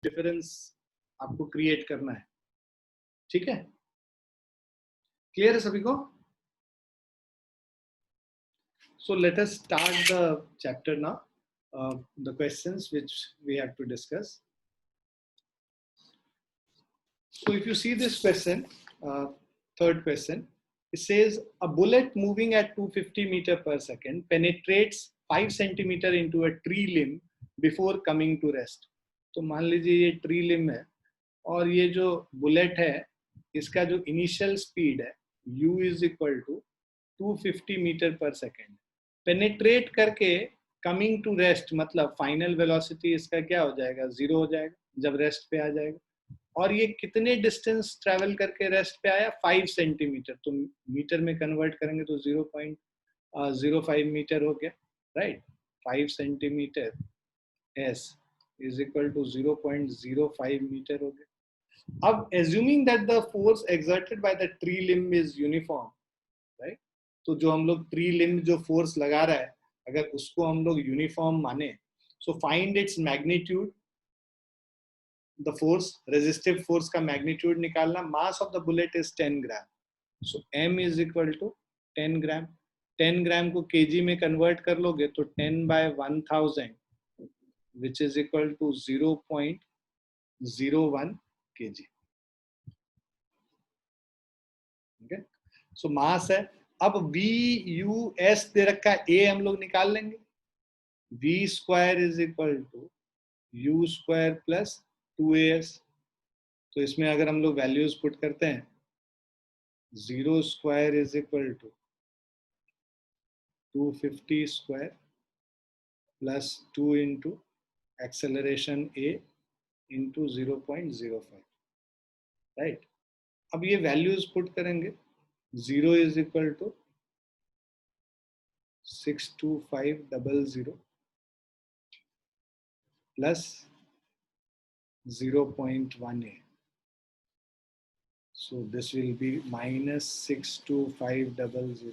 Difference आपको create करना है, ठीक है? क्लियर है सभी को? So let us start the chapter now. The questions which we have to discuss. So if you see this question, third question, it says a bullet moving at 250 meter per second penetrates 5 centimeter into a tree limb before coming to rest. तो मान लीजिए ये tree limb है और ये जो bullet है इसका जो इनिशियल स्पीड है u is equal to 250 metre पर सेकेंड, पेनिट्रेट करके कमिंग टू रेस्ट मतलब फाइनल वेलोसिटी इसका क्या हो जाएगा, 0 हो जाएगा जब रेस्ट पे आ जाएगा। और ये कितने डिस्टेंस ट्रेवल करके रेस्ट पे आया, 5 सेंटीमीटर, तो मीटर में कन्वर्ट करेंगे तो 0.05 मीटर हो गया, right. 5 centimetre s is equal to 0.05 metre हो गया। अब assuming that the force exerted by the tree limb is uniform, right, तो जो हम लोग ट्री लिम्ब जो फोर्स लगा रहा है अगर उसको हम लोग यूनिफॉर्म माने, so find its magnitude, the force, resistive force का मैग्नीट्यूड निकालना। Mass of the bullet is 10 gram, so m is equal to 10 gram. 10 gram को केजी में कन्वर्ट कर लोगे तो 10 by 1000 which is equal to 0.01 kg, okay. So mass है। अब v u s दे रखा है, a हम लोग निकाल लेंगे, v square is equal to u square plus 2as। तो इसमें अगर हम लोग वैल्यूज पुट करते हैं, 0 square is equal to 250 square plus 2 into acceleration a into 0.05, right. अब ये वैल्यूज पुट करेंगे, 0 is equal to 62500 plus 0.1a, so this will be minus 62500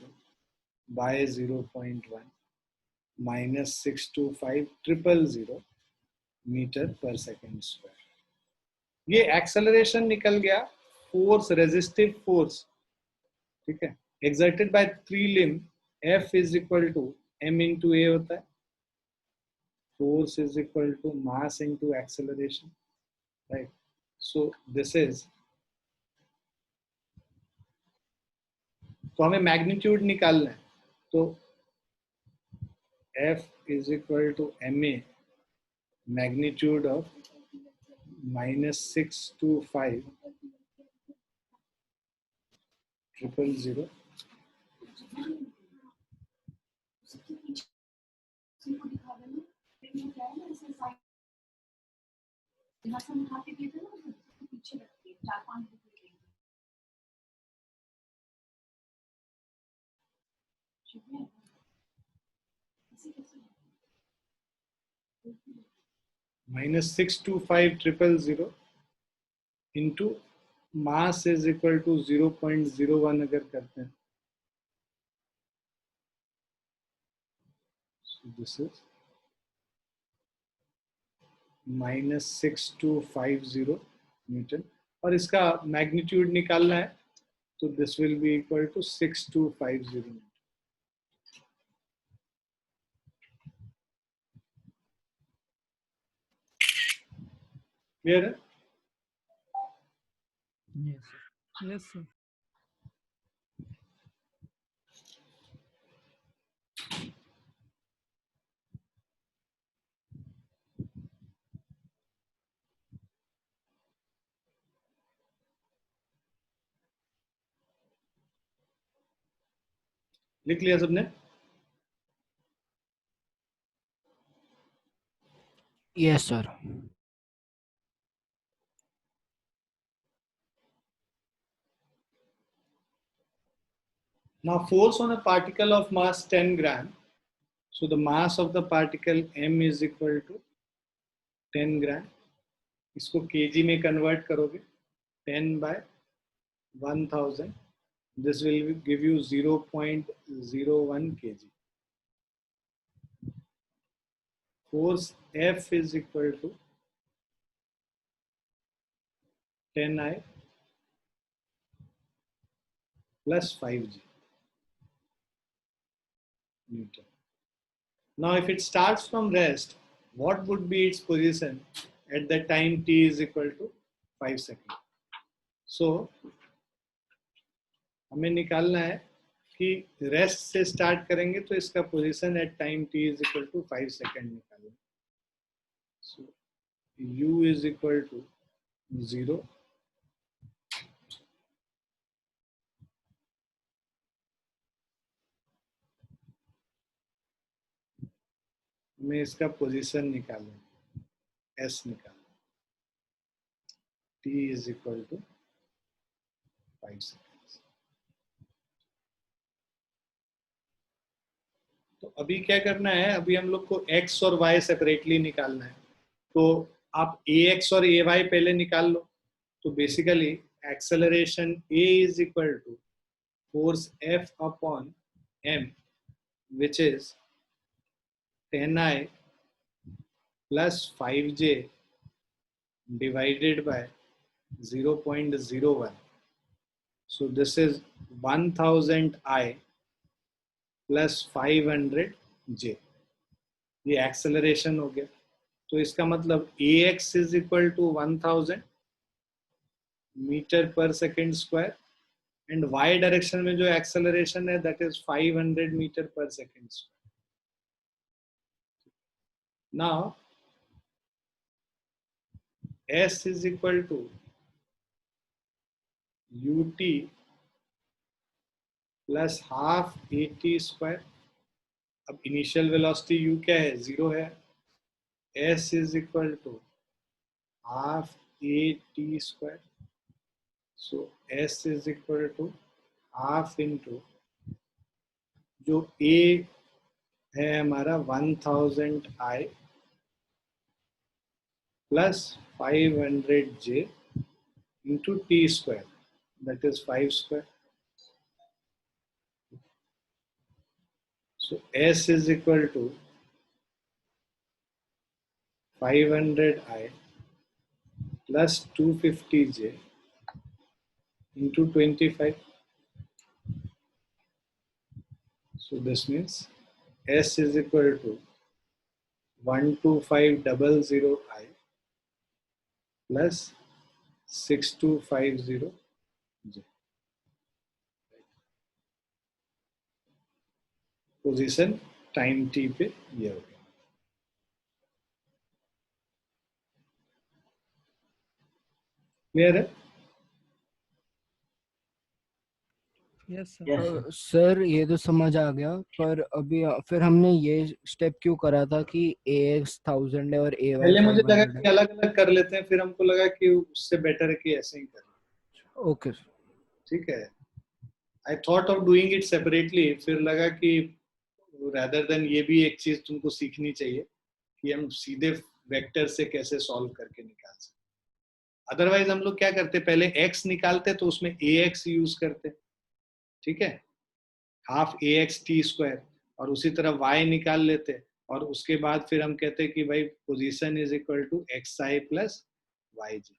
by 0.1 minus 62500 metre पर सेकेंड स्क्वायर। ये एक्सेलरेशन निकल गया, force, resistive force, ठीक है, exerted by tree limb, F is equal to m into a होता है, force is equal to mass into acceleration, right. So this is, तो हमें मैग्नीट्यूड निकालना है, तो F is equal to ma magnitude of minus 62500 minus 62500 into mass is equal to 0.01 अगर करते हैं, so this is minus 6250 newton, और इसका मैग्नीट्यूड निकालना है तो this will be equal to 6250 newton. Clear है? Yes, sir. लिख लिया सबने? Yes, sir. Now force on a particle of mass 10 gram. So the mass of the particle m is equal to 10 gram. इसको kg में convert करोगे, 10 by 1000. This will give you 0.01 kg. Force F is equal to 10I plus 5G Newton. Now, if it starts from rest, what would be its position at the time t is equal to 5 seconds? So, हमें निकालना है कि rest से start करेंगे तो इसका position at time t is equal to 5 second निकालना. So u is equal to 0. हमें इसका पोजीशन निकालना है, s निकालना है. t is equal to 5 seconds. तो अभी क्या करना है, अभी हम लोग को x और y सेपरेटली निकालना है. तो आप ax और ay पहले निकाल लो. तो basically acceleration a is equal to force F upon m, which is 10I plus 5J divided by 0.01. So this is 1000I plus 500J. ये एक्सेलरेशन हो गया. तो इसका मतलब ax is equal to 1000 metre पर second square and y direction में जो acceleration है दैट इज 500 मीटर पर second square. Now s is equal to ut plus half at square. अब इनिशियल वेलोसिटी u क्या है, 0 है. s is equal to half at square. So s is equal to half into जो a है हमारा 1000I plus 500J into t square, that is 5 square. So S is equal to 500I plus 250J into 25. So this means S is equal to 12500I plus 6250J. Position time t पे ये हो गया. Clear है? Yes sir. Sir ये तो समझ आ गया, पर अभी फिर हमने ये स्टेप क्यों करा था कि ax 1000 है और ay पहले मुझे लगा 500 कि अलग अलग कर लेते हैं, फिर हमको लगा कि उससे बेटर है कि ऐसे ही करें. ओके ठीक है. I thought of doing it separately, फिर लगा कि रैदर देन ये भी एक चीज तुमको सीखनी चाहिए कि हम सीधे वेक्टर से कैसे सॉल्व करके निकाल सकते. अदरवाइज हम लोग क्या करते, पहले x निकालते तो उसमें ax यूज करते. ठीक है, हाफ ax t स्क्वायर, और उसी तरह y निकाल लेते और उसके बाद फिर हम कहते कि भाई position is equal to xi plus yj.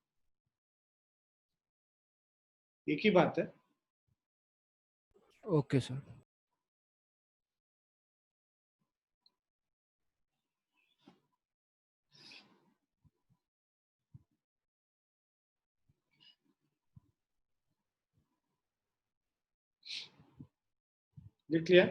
एक ही बात है. Okay sir. लिख लिया?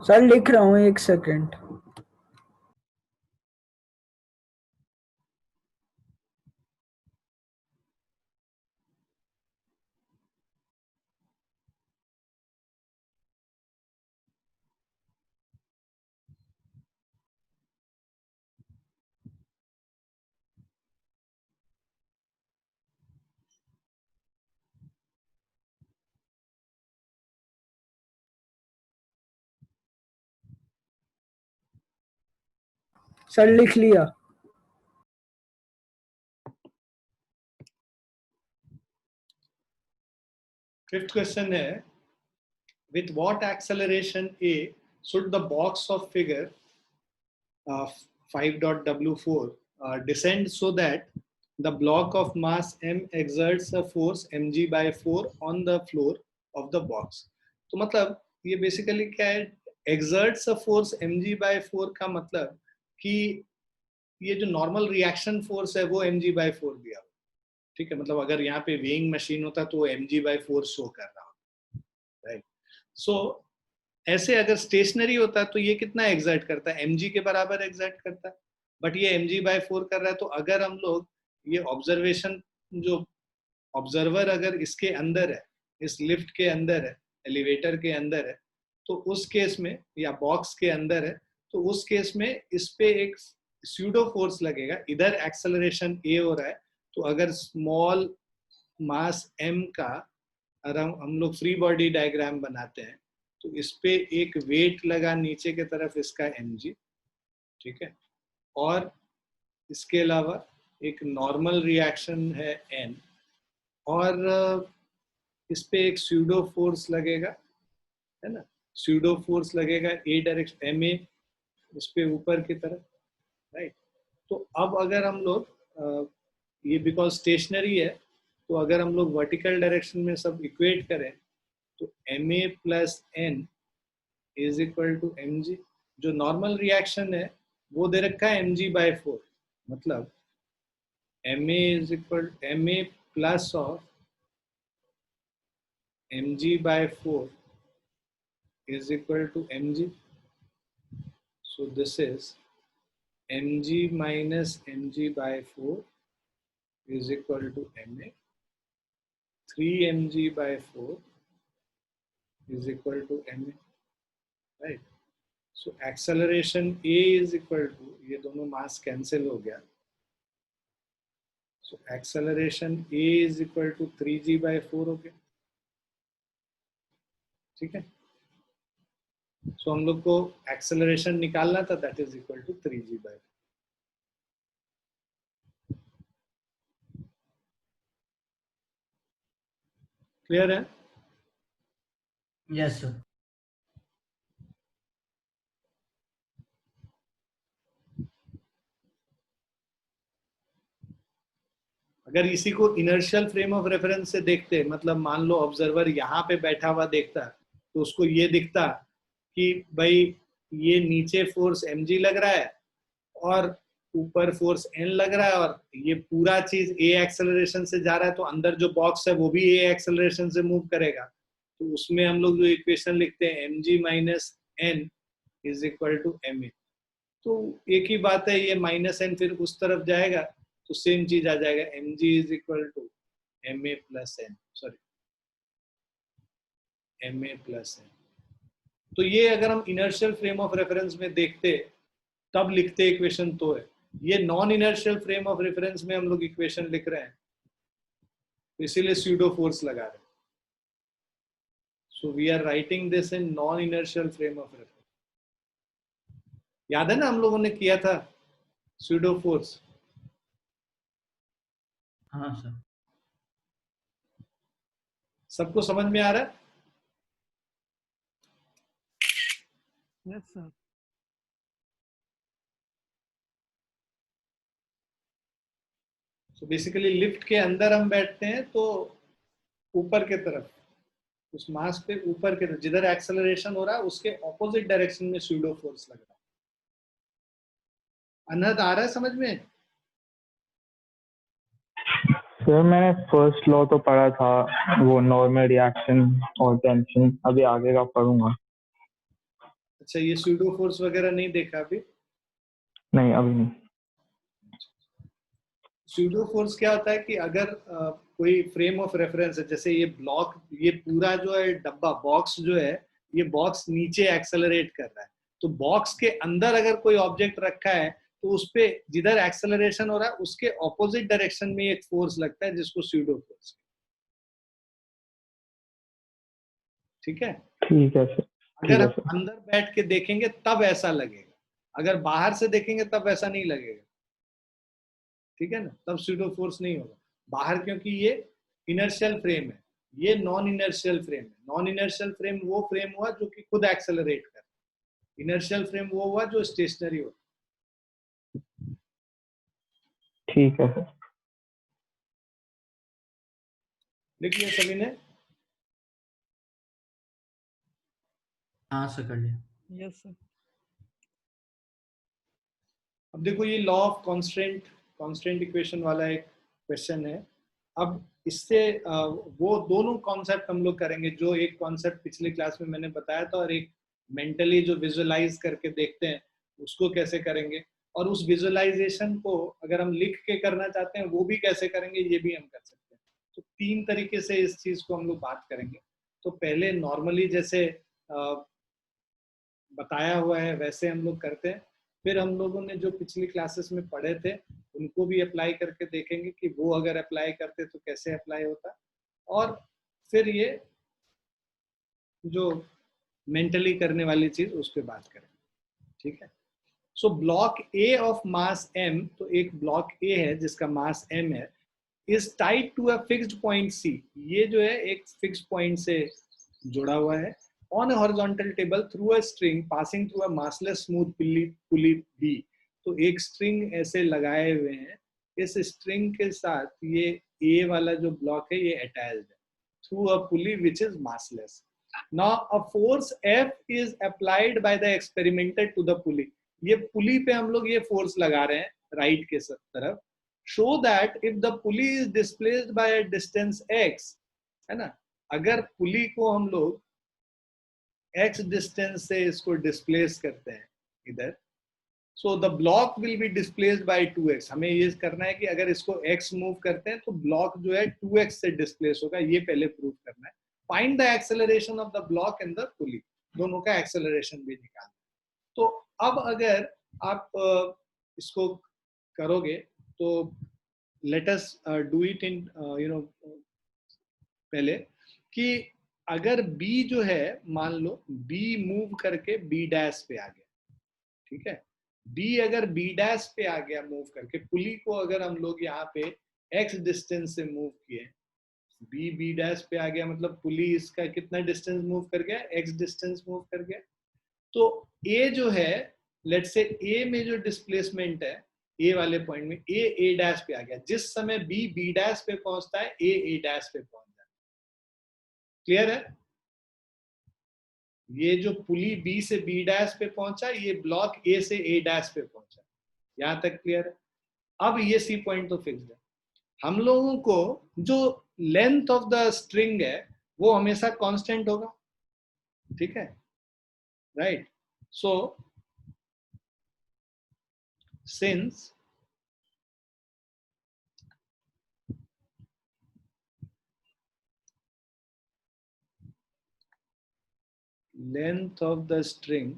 सर लिख रहा हूँ, एक सेकंड. सर लिख लिया. फिफ्थ क्वेश्चन है, with what acceleration a should the box of figure 5.w4 descend so that the block of mass m exerts a force mg by 4 on the floor of the box. तो मतलब ये basically क्या है, exerts a force mg by 4 का मतलब कि ये जो नॉर्मल रिएक्शन फोर्स है वो mg by 4 दिया, ठीक है। मतलब अगर यहाँ पे वेइंग मशीन होता तो वो mg by 4 शो कर रहा होता, राइट। सो ऐसे अगर स्टेशनरी होता तो ये कितना एग्जर्ट करता है, mg के बराबर एग्जर्ट करता है, बट ये mg by 4 कर रहा है। तो अगर हम लोग ये ऑब्जर्वेशन, जो ऑब्जर्वर अगर इसके अंदर है, इस लिफ्ट के अंदर है, एलिवेटर के अंदर है, तो उस केस में, या बॉक्स के अंदर है, तो उस केस में इस पे एक स्यूडो फोर्स लगेगा। इधर एक्सेलरेशन a हो रहा है, तो अगर स्मॉल मास m का अराउंड हम लोग फ्री बॉडी डायग्राम बनाते हैं, तो इस पे एक वेट लगा नीचे के तरफ इसका mg, ठीक है, और इसके अलावा एक नॉर्मल रिएक्शन है n, और इस पे एक स्यूडो फोर्स लगेगा, है ना, स्यूडो फोर्स लगेगा a डायरेक्शन ma इस पे ऊपर की तरफ, राइट। तो अब अगर हम लोग ये बिकॉज स्टेशनरी है, तो अगर हम लोग वर्टिकल डायरेक्शन में सब इक्वेट करें तो ma plus n is equal to mg। जो नॉर्मल रिएक्शन है वो दे रखा है mg by 4, मतलब ma is equal ma plus of mg by 4 is equal to mg. So this is mg minus mg by 4 is equal to ma. 3 mg by 4 is equal to ma, right? So acceleration a is equal to, ये दोनों मास cancel हो गया, so acceleration a is equal to 3g by 4 हो गया, ठीक है। सो हम लोग को एक्सेलरेशन निकालना था, that is equal to 3g by 4। Clear है? Yes sir. अगर इसी को इनर्शियल फ्रेम ऑफ रेफरेंस से देखते, मतलब मान लो ऑब्जर्वर यहाँ पे बैठा हुआ देखता, तो उसको ये दिखता कि भाई ये नीचे फोर्स mg लग रहा है और ऊपर फोर्स n लग रहा है, और ये पूरा चीज a एक्सेलरेशन से जा रहा है, तो अंदर जो बॉक्स है वो भी a एक्सेलरेशन से मूव करेगा। तो उसमें हम लोग जो इक्वेशन लिखते हैं mg minus n is equal to ma, तो एक ही बात है, ये माइनस n फिर उस तरफ जाएगा तो सेम चीज आ जाएगा, mg is equal to ma plus n, sorry ma plus n। तो ये अगर हम इनर्शियल फ्रेम ऑफ रेफरेंस में देखते तब लिखते इक्वेशन तो है। ये non inertial frame of reference में हम लोग इक्वेशन लिख रहे हैं, तो इसीलिए स्यूडो फोर्स लगा रहे हैं। So we are writing this in non inertial frame of reference. याद है ना हम लोगों ने किया था स्यूडो फोर्स? हाँ सर। सबको समझ में आ रहा है? Yes sir. So basically lift के अंदर हम बैठते हैं तो ऊपर के तरफ, उस मास पे ऊपर के तरफ जिधर एक्सेलरेशन हो रहा है उसके ऑपोजिट डायरेक्शन में स्यूडो फोर्स लग रहा है। अनहद आ रहा है समझ में? सर मैंने फर्स्ट लॉ तो पढ़ा था, वो नॉर्मल रिएक्शन और टेंशन, अभी आगे का पढ़ूंगा। अच्छा, ये स्यूडो फोर्स वगैरह नहीं देखा अभी? नहीं अभी नहीं। स्यूडो फोर्स क्या होता है कि अगर कोई फ्रेम ऑफ रेफरेंस है, जैसे ये ब्लॉक, ये पूरा जो है डब्बा बॉक्स जो है, ये बॉक्स नीचे एक्सेलरेट कर रहा है, तो बॉक्स के अंदर अगर कोई ऑब्जेक्ट रखा है तो उस पे जिधर एक्सेलरेशन हो रहा है उसके ऑपोजिट डायरेक्शन में एक फोर्स लगता है जिसको स्यूडो फोर्स, ठीक है। ठीक है सर। अगर हम अंदर बैठ के देखेंगे तब ऐसा लगेगा, अगर बाहर से देखेंगे तब ऐसा नहीं लगेगा, ठीक है ना, तब स्यूडो फोर्स नहीं होगा बाहर, क्योंकि ये इनर्शियल फ्रेम है। ये नॉन इनर्शियल फ्रेम है। नॉन इनर्शियल फ्रेम वो फ्रेम हुआ जो कि खुद एक्सेलरेट कर, इनर्शियल फ्रेम वो हुआ जो स्टेशनरी हो। ठीक है सर। लिख लिया सभी ने? हाँ सर कर लिया। Yes sir. अब देखो ये लॉ ऑफ कांस्टेंट इक्वेशन वाला एक क्वेश्चन है। अब इससे वो दोनों कॉन्सेप्ट हम लोग करेंगे, जो एक कॉन्सेप्ट पिछले क्लास में मैंने बताया था और एक मेंटली जो विजुअलाइज करके देखते हैं उसको कैसे करेंगे, और उस विजुअलाइजेशन को अगर हम लिख के करना चाहते हैं वो भी कैसे करेंगे, ये भी हम कर सकते हैं। तो 3 तरीके से इस चीज को हम लोग बात करेंगे। तो पहले नॉर्मली जैसे बताया हुआ है वैसे हम लोग करते हैं, फिर हम लोगों ने जो पिछली क्लासेस में पढ़े थे उनको भी अप्लाई करके देखेंगे कि वो अगर अप्लाई करते तो कैसे अप्लाई होता, और फिर ये जो मेंटली करने वाली चीज उस पर बात करेंगे। ठीक है। So block A of mass m, तो एक ब्लॉक ए है जिसका मास m है, is tied to a fixed point c। ये जो है एक फिक्स्ड पॉइंट से जुड़ा हुआ है on a horizontal table through a string passing through a massless smooth pulley B। तो एक स्ट्रिंग ऐसे लगाए हुए हैं, इस स्ट्रिंग के साथ ये A वाला जो ब्लॉक है ये अटैच्ड है through a pulley which is massless। Now a force F is applied by the experimenter to the pulley। ये पुली पे हम लोग ये फोर्स लगा रहे हैं राइट के तरफ। show that if the pulley is displaced by a distance x, है ना, अगर पुली को हम लोग x डिस्टेंस से इसको डिस्प्लेस करते हैं इधर, so the block will be displaced by 2x। हमें ये करना है कि अगर इसको x मूव करते हैं तो ब्लॉक जो है 2x से डिस्प्लेस होगा, ये पहले प्रूव करना है। Find the acceleration of the block and the पुली, दोनों का एक्सेलरेशन भी निकालना है। तो अब अगर आप इसको करोगे तो let us do it in पहले कि अगर B जो है, मान लो B मूव करके B डैश पे आ गया, ठीक है, B अगर B डैश पे आ गया मूव करके, पुली को अगर हम लोग यहाँ पे x डिस्टेंस से मूव किए, B डैश पे आ गया, मतलब पुली इसका कितना डिस्टेंस मूव कर गया, x डिस्टेंस मूव कर गया। तो A जो है, लेट्स से A में जो डिस्प्लेसमेंट है A वाले पॉइंट में, A डैश पे आ गया, जिस समय B डैश पे पहुंचता है A डैश पे पहुंच जाता है। क्लियर है? ये जो पुली B से B डैश पे पहुंचा, ये ब्लॉक A से A डैश पे पहुंचा, यहां तक क्लियर है? अब ये C पॉइंट तो फिक्स्ड है। हम लोगों को जो लेंथ ऑफ द स्ट्रिंग है वो हमेशा कांस्टेंट होगा, ठीक है, right. So since length of the string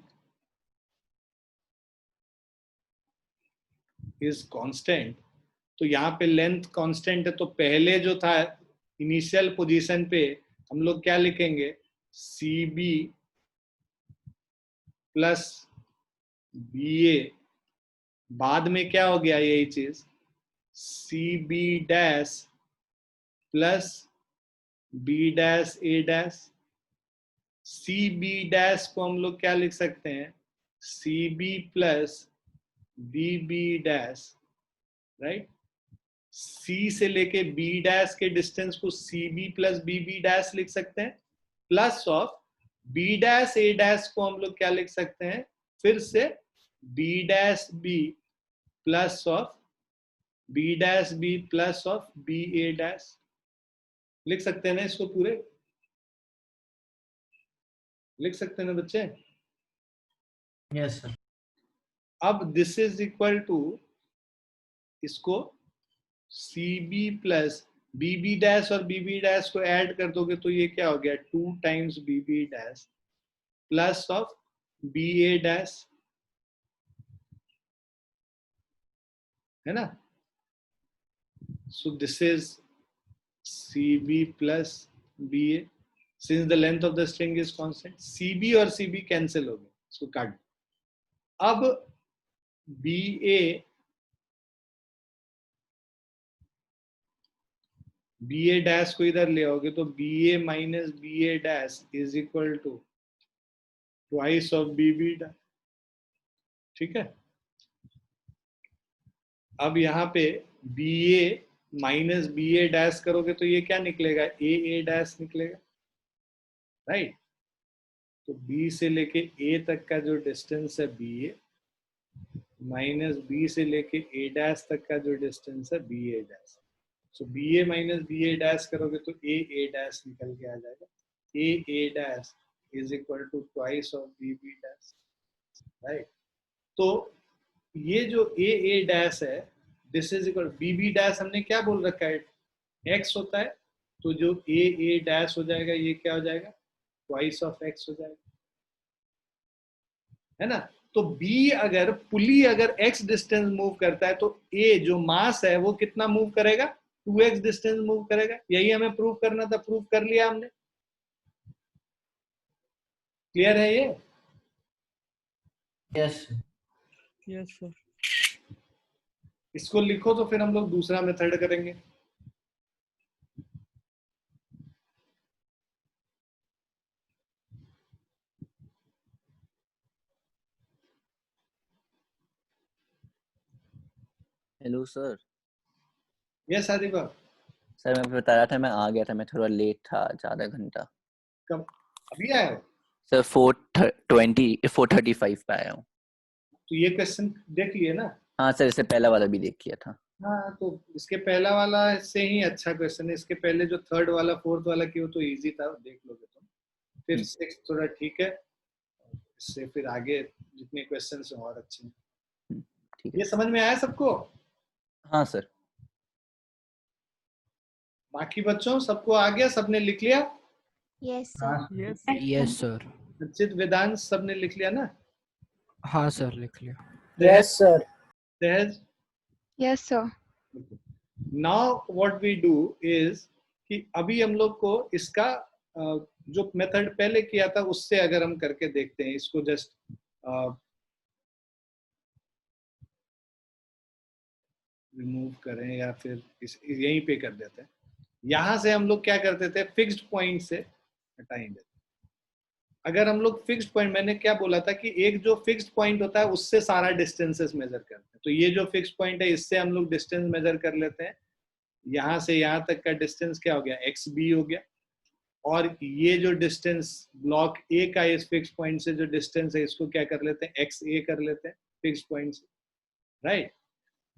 is constant, तो यहाँ पे लेंथ कांस्टेंट है, तो पहले जो था इनिशियल पोजीशन पे हम लोग क्या लिखेंगे, CB प्लस BA, बाद में क्या हो गया यही चीज, CB dash plus B dash A dash. CB dash को हम लोग क्या लिख सकते हैं, CB plus BB dash, right. C से लेके B डैश के डिस्टेंस को CB प्लस BB डैश लिख सकते हैं, plus of B dash A dash को हम लोग क्या लिख सकते हैं, फिर से B dash B plus of B dash B plus of BA dash. लिख सकते हैं ना इसको, पूरे लिख सकते हैं ना बच्चे? Yes sir. अब दिस इज इक्वल टू, इसको CB प्लस BB डैश और BB डैश को ऐड कर दोगे तो ये क्या हो गया, 2 times BB dash plus of BA dash, है ना। सो this is CB plus BA, since the length of the string is constant, CB और CB कैंसिल हो गए, इसको काट दो। अब BA बी ए डैश को इधर ले आओगे तो B A minus B A dash is equal to twice of B B dash. ठीक है, अब यहाँ पे B A minus B A dash करोगे तो ये क्या निकलेगा, ए डैश निकलेगा, राइट। तो बी से लेके ए तक का जो डिस्टेंस है बी ए माइनस बी से लेके ए डैश तक का जो डिस्टेंस है B A dash. So B A minus B A dash करोगे तो ए डैश निकल के आ जाएगा, A dash is equal to twice of B B dash, right. तो ये जो ए डैश है this is equal B B dash हमने क्या बोल रखा है, एक्स होता है, तो जो ए डैश हो जाएगा ये क्या हो जाएगा, ट्वाइस ऑफ एक्स हो जाएगा, है ना। तो बी अगर पुली अगर x डिस्टेंस मूव करता है तो a जो मास है वो कितना मूव करेगा, 2x डिस्टेंस मूव करेगा। यही हमें प्रूव करना था, प्रूव कर लिया हमने। क्लियर है ये? Yes yes sir. इसको लिखो तो फिर हम लोग दूसरा मेथड करेंगे। Hello sir. Yes Adiba, sir मैं बता रहा था मैं आ गया था, मैं थोड़ा लेट था, आधा घंटा। कब अभी आया हो? सर 4:35 पे आया हूँ। तो ये क्वेश्चन देख लिए ना? हाँ सर, इससे पहला वाला भी देख लिया था। हाँ, तो इसके पहला वाला से ही अच्छा क्वेश्चन है। इसके पहले जो थर्ड वाला फोर्थ वाला की वो तो इजी था, देख लोगे तुम। फिर सिक्स थोड़ा ठीक है, इससे फिर आगे जितने क्वेश्चन हैं और अच्छे हैं। ठीक ये है। समझ में आया सबको? हाँ सर। बाकी बच्चों सबको आ गया, सबने लिख लिया? Yes sir. Yes yes sir. Archit, Vedant सबने लिख लिया ना? हाँ सर, लिख लिया। Yes, sir. सहज? Yes sir. Now what we do is कि अभी हम लोग को इसका जो मेथड पहले किया था उससे अगर हम करके देखते हैं, इसको जस्ट रिमूव करें या फिर यहीं पे कर देते हैं। यहां से हम लोग क्या करते थे, फिक्स्ड पॉइंट से हटाएंगे। अगर हम लोग फिक्स्ड पॉइंट, मैंने क्या बोला था कि एक जो फिक्स्ड पॉइंट होता है उससे सारा डिस्टेंसेस मेजर करते हैं। तो ये जो फिक्स्ड पॉइंट है इससे हम लोग डिस्टेंस मेजर कर लेते हैं। यहां से यहां तक का डिस्टेंस क्या हो गया, एक्स बी हो गया। और ये जो डिस्टेंस ब्लॉक ए का इस फिक्स्ड पॉइंट से जो डिस्टेंस है इसको क्या कर लेते हैं, एक्स ए कर लेते हैं फिक्स्ड पॉइंट से, राइट।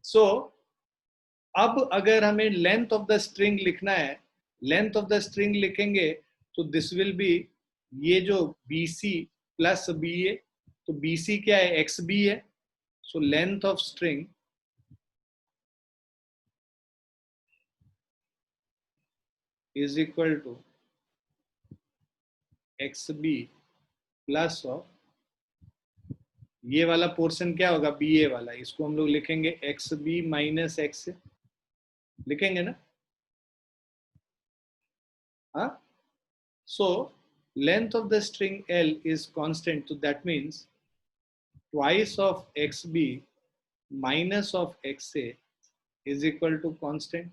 सो अब अगर हमें लेंथ ऑफ द स्ट्रिंग लिखना है, लेंथ ऑफ द स्ट्रिंग लिखेंगे तो दिस विल बी ये जो BC प्लस BA, तो BC क्या है, XB है। So length of string is equal to XB plus of ये वाला पोर्शन क्या होगा, BA वाला, इसको हम लोग लिखेंगे XB माइनस X, लिखेंगे ना? हाँ, so length of the string L is constant, so that means twice of XB minus of XA is equal to constant,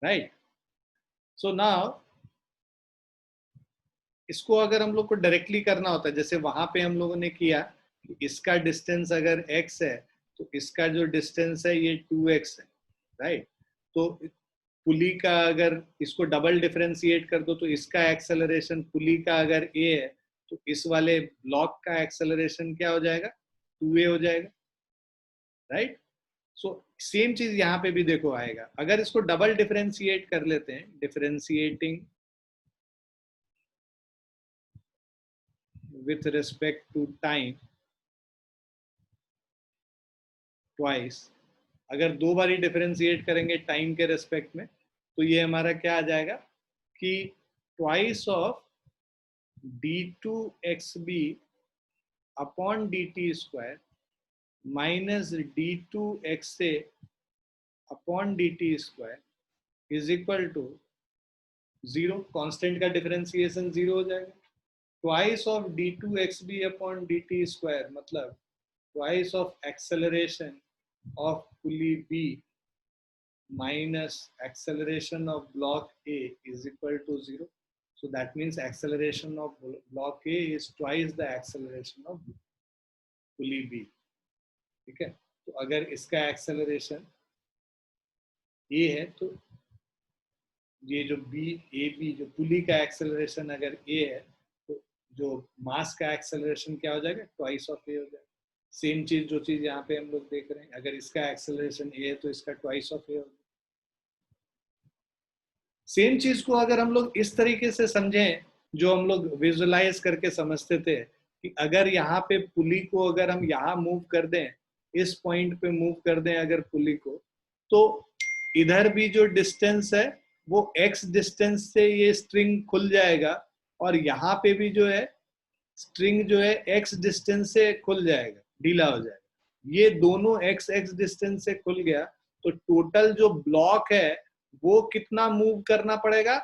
right? So now इसको अगर हम लोग को डायरेक्टली करना होता है, जैसे वहां पे हम लोगों ने किया, इसका डिस्टेंस अगर x है तो इसका जो डिस्टेंस है ये 2x है, राइट। तो पुली का अगर इसको डबल डिफरेंशिएट कर दो तो इसका एक्सेलरेशन पुली का अगर a है तो इस वाले ब्लॉक का एक्सेलरेशन क्या हो जाएगा, 2a हो जाएगा, राइट। सो सेम चीज यहाँ पे भी देखो आएगा। अगर इसको डबल डिफरेंशिएट कर लेते हैं, differentiating with respect to time twice, अगर दो बारी डिफरेंशिएट करेंगे टाइम के रेस्पेक्ट में तो ये हमारा क्या आ जाएगा कि twice of d2xb upon dt square minus d2xa upon dt square is equal to 0। Constant का डिफरेंशिएशन 0 हो जाएगा। twice of d2xb upon dt square मतलब twice of acceleration of pulley B minus acceleration of block A is equal to 0. So that means acceleration of block A is twice the acceleration of pulley B. ठीक है, तो अगर इसका acceleration A है तो ये जो AB जो पुली का acceleration अगर A है तो जो मास का acceleration क्या हो जाएगा, twice of A हो जाएगा. सेम चीज जो चीज यहाँ पे हम लोग देख रहे हैं, अगर इसका acceleration A है तो इसका twice of A हो जाएगा. सेम चीज को अगर हम लोग इस तरीके से समझें जो हम लोग विजुअलाइज करके समझते थे कि अगर यहाँ पे पुली को अगर हम यहाँ मूव कर दें, इस पॉइंट पे मूव कर दें अगर पुली को, तो इधर भी जो डिस्टेंस है वो x डिस्टेंस से ये स्ट्रिंग खुल जाएगा और यहाँ पे भी जो है स्ट्रिंग जो है x डिस्टेंस से खुल जाएगा, ढीला हो जाएगा. ये दोनों x डिस्टेंस से खुल गया तो टोटल जो ब्लॉक है वो कितना मूव करना पड़ेगा,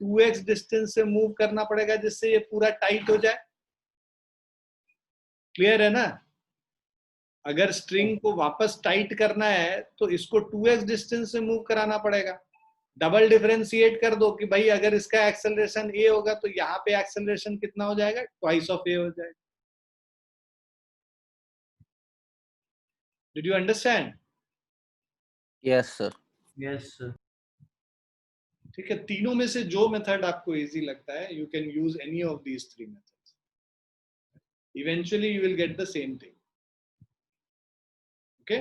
2x डिस्टेंस से मूव करना पड़ेगा जिससे ये पूरा टाइट हो जाए. क्लियर है ना? अगर स्ट्रिंग को वापस टाइट करना है तो इसको 2x डिस्टेंस से मूव कराना पड़ेगा. डबल डिफरेंशिएट कर दो कि भाई अगर इसका एक्सेलरेशन a होगा तो यहाँ पे एक्सेलरेशन कितना हो जाएगा, ट्वाइस ऑफ a हो जाएगा. Did you understand? Yes sir. Yes, sir. ठीक है, तीनों में से जो मेथड आपको इजी लगता है, you can use any of these three methods. Eventually you will get the same thing. Okay,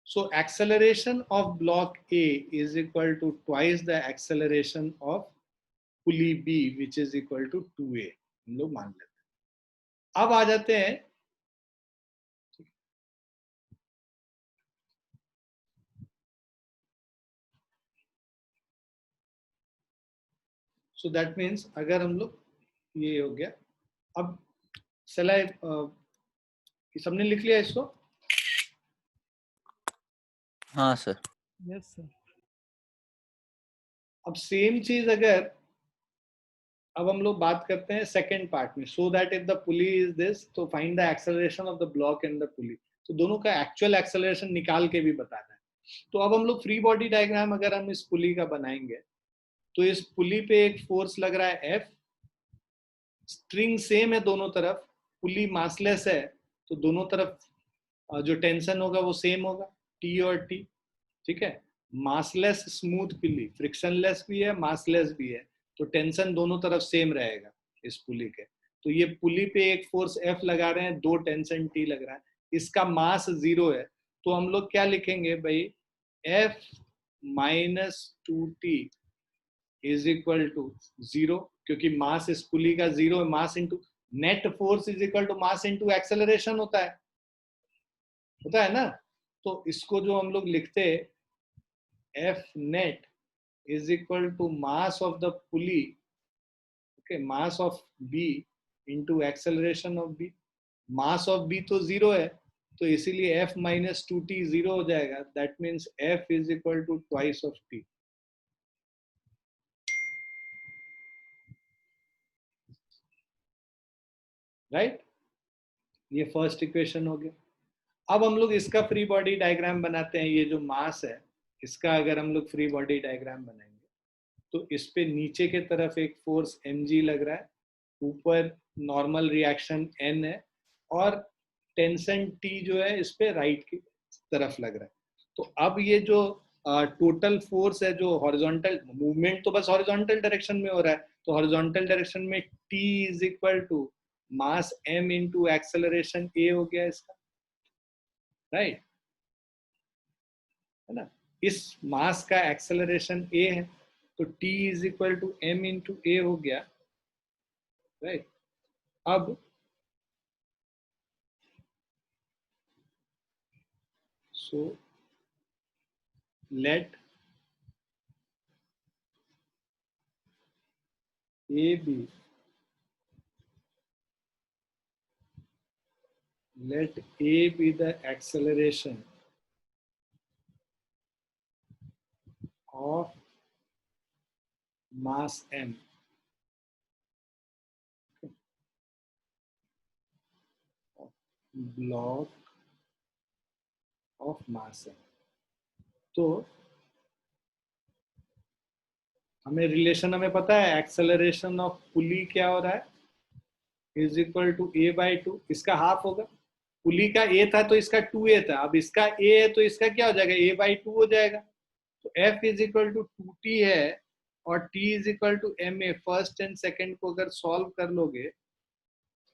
so acceleration of block A is equal to twice the acceleration of pulley B which is equal to 2A. हम लोग मान लेते हैं. अब आ जाते हैं so that means अगर हम लोग ये हो गया, अब चला सबने लिख लिया इसको? हाँ सर. Yes, sir. अब सेम चीज अगर अब हम लोग बात करते हैं सेकेंड पार्ट में, so that if the pulley is this तो find the acceleration of the block and the pulley. तो दोनों का एक्चुअल एक्सेलरेशन निकाल के भी बताना है. तो अब हम लोग फ्री बॉडी डायग्राम अगर हम इस पुली का बनाएंगे तो इस पुली पे एक फोर्स लग रहा है F, स्ट्रिंग सेम है दोनों तरफ, पुली मासलेस है तो दोनों तरफ जो टेंशन होगा वो सेम होगा, T और T. ठीक है, मासलेस स्मूथ पुली, फ्रिक्शनलेस भी है मासलेस भी है तो टेंशन दोनों तरफ सेम रहेगा इस पुली के. तो ये पुली पे एक फोर्स F लगा रहे हैं, दो टेंशन T लग रहा है, इसका मास 0 है तो हम लोग क्या लिखेंगे भाई, F minus 2T is equal to 0, क्योंकि मास इस पुली का 0 है. Mass into net force is equal to mass into acceleration होता है ना. तो इसको जो हम लोग लिखते F net is equal to mass of the pulley, okay, mass of B into acceleration of B. mass of B तो 0 है तो इसीलिए F minus 2T 0 हो जाएगा. That means F is equal to twice of T. Right, ये first equation हो गया. अब हम लोग इसका फ्री बॉडी डायग्राम बनाते हैं. ये जो मास है इसका अगर हम लोग फ्री बॉडी डायग्राम बनाएंगे तो इस पे नीचे के तरफ एक फोर्स mg लग रहा है, ऊपर नॉर्मल रिएक्शन n है और टेंशन T जो है इस पे राइट की तरफ लग रहा है. तो अब ये जो टोटल फोर्स है, जो हॉरिजॉन्टल मूवमेंट तो बस हॉरिजॉन्टल डायरेक्शन में हो रहा है, तो हॉरिजॉन्टल डायरेक्शन में T is equal to mass m into acceleration a हो गया इसका. राइट है ना, इस मास का एक्सेलरेशन a है तो T is equal to m into a हो गया. राइट, अब so let A be the acceleration of mass m. block of mass m. तो हमें रिलेशन हमें पता है, एक्सेलरेशन ऑफ पुली क्या हो रहा है, is equal to a by 2, इसका हाफ होगा, पुली का a था तो इसका 2a था, अब इसका a है तो इसका क्या हो जाएगा, a बाई 2 हो जाएगा। तो f is equal to 2t है और t is equal to ma, first and second को अगर सॉल्व कर लोगे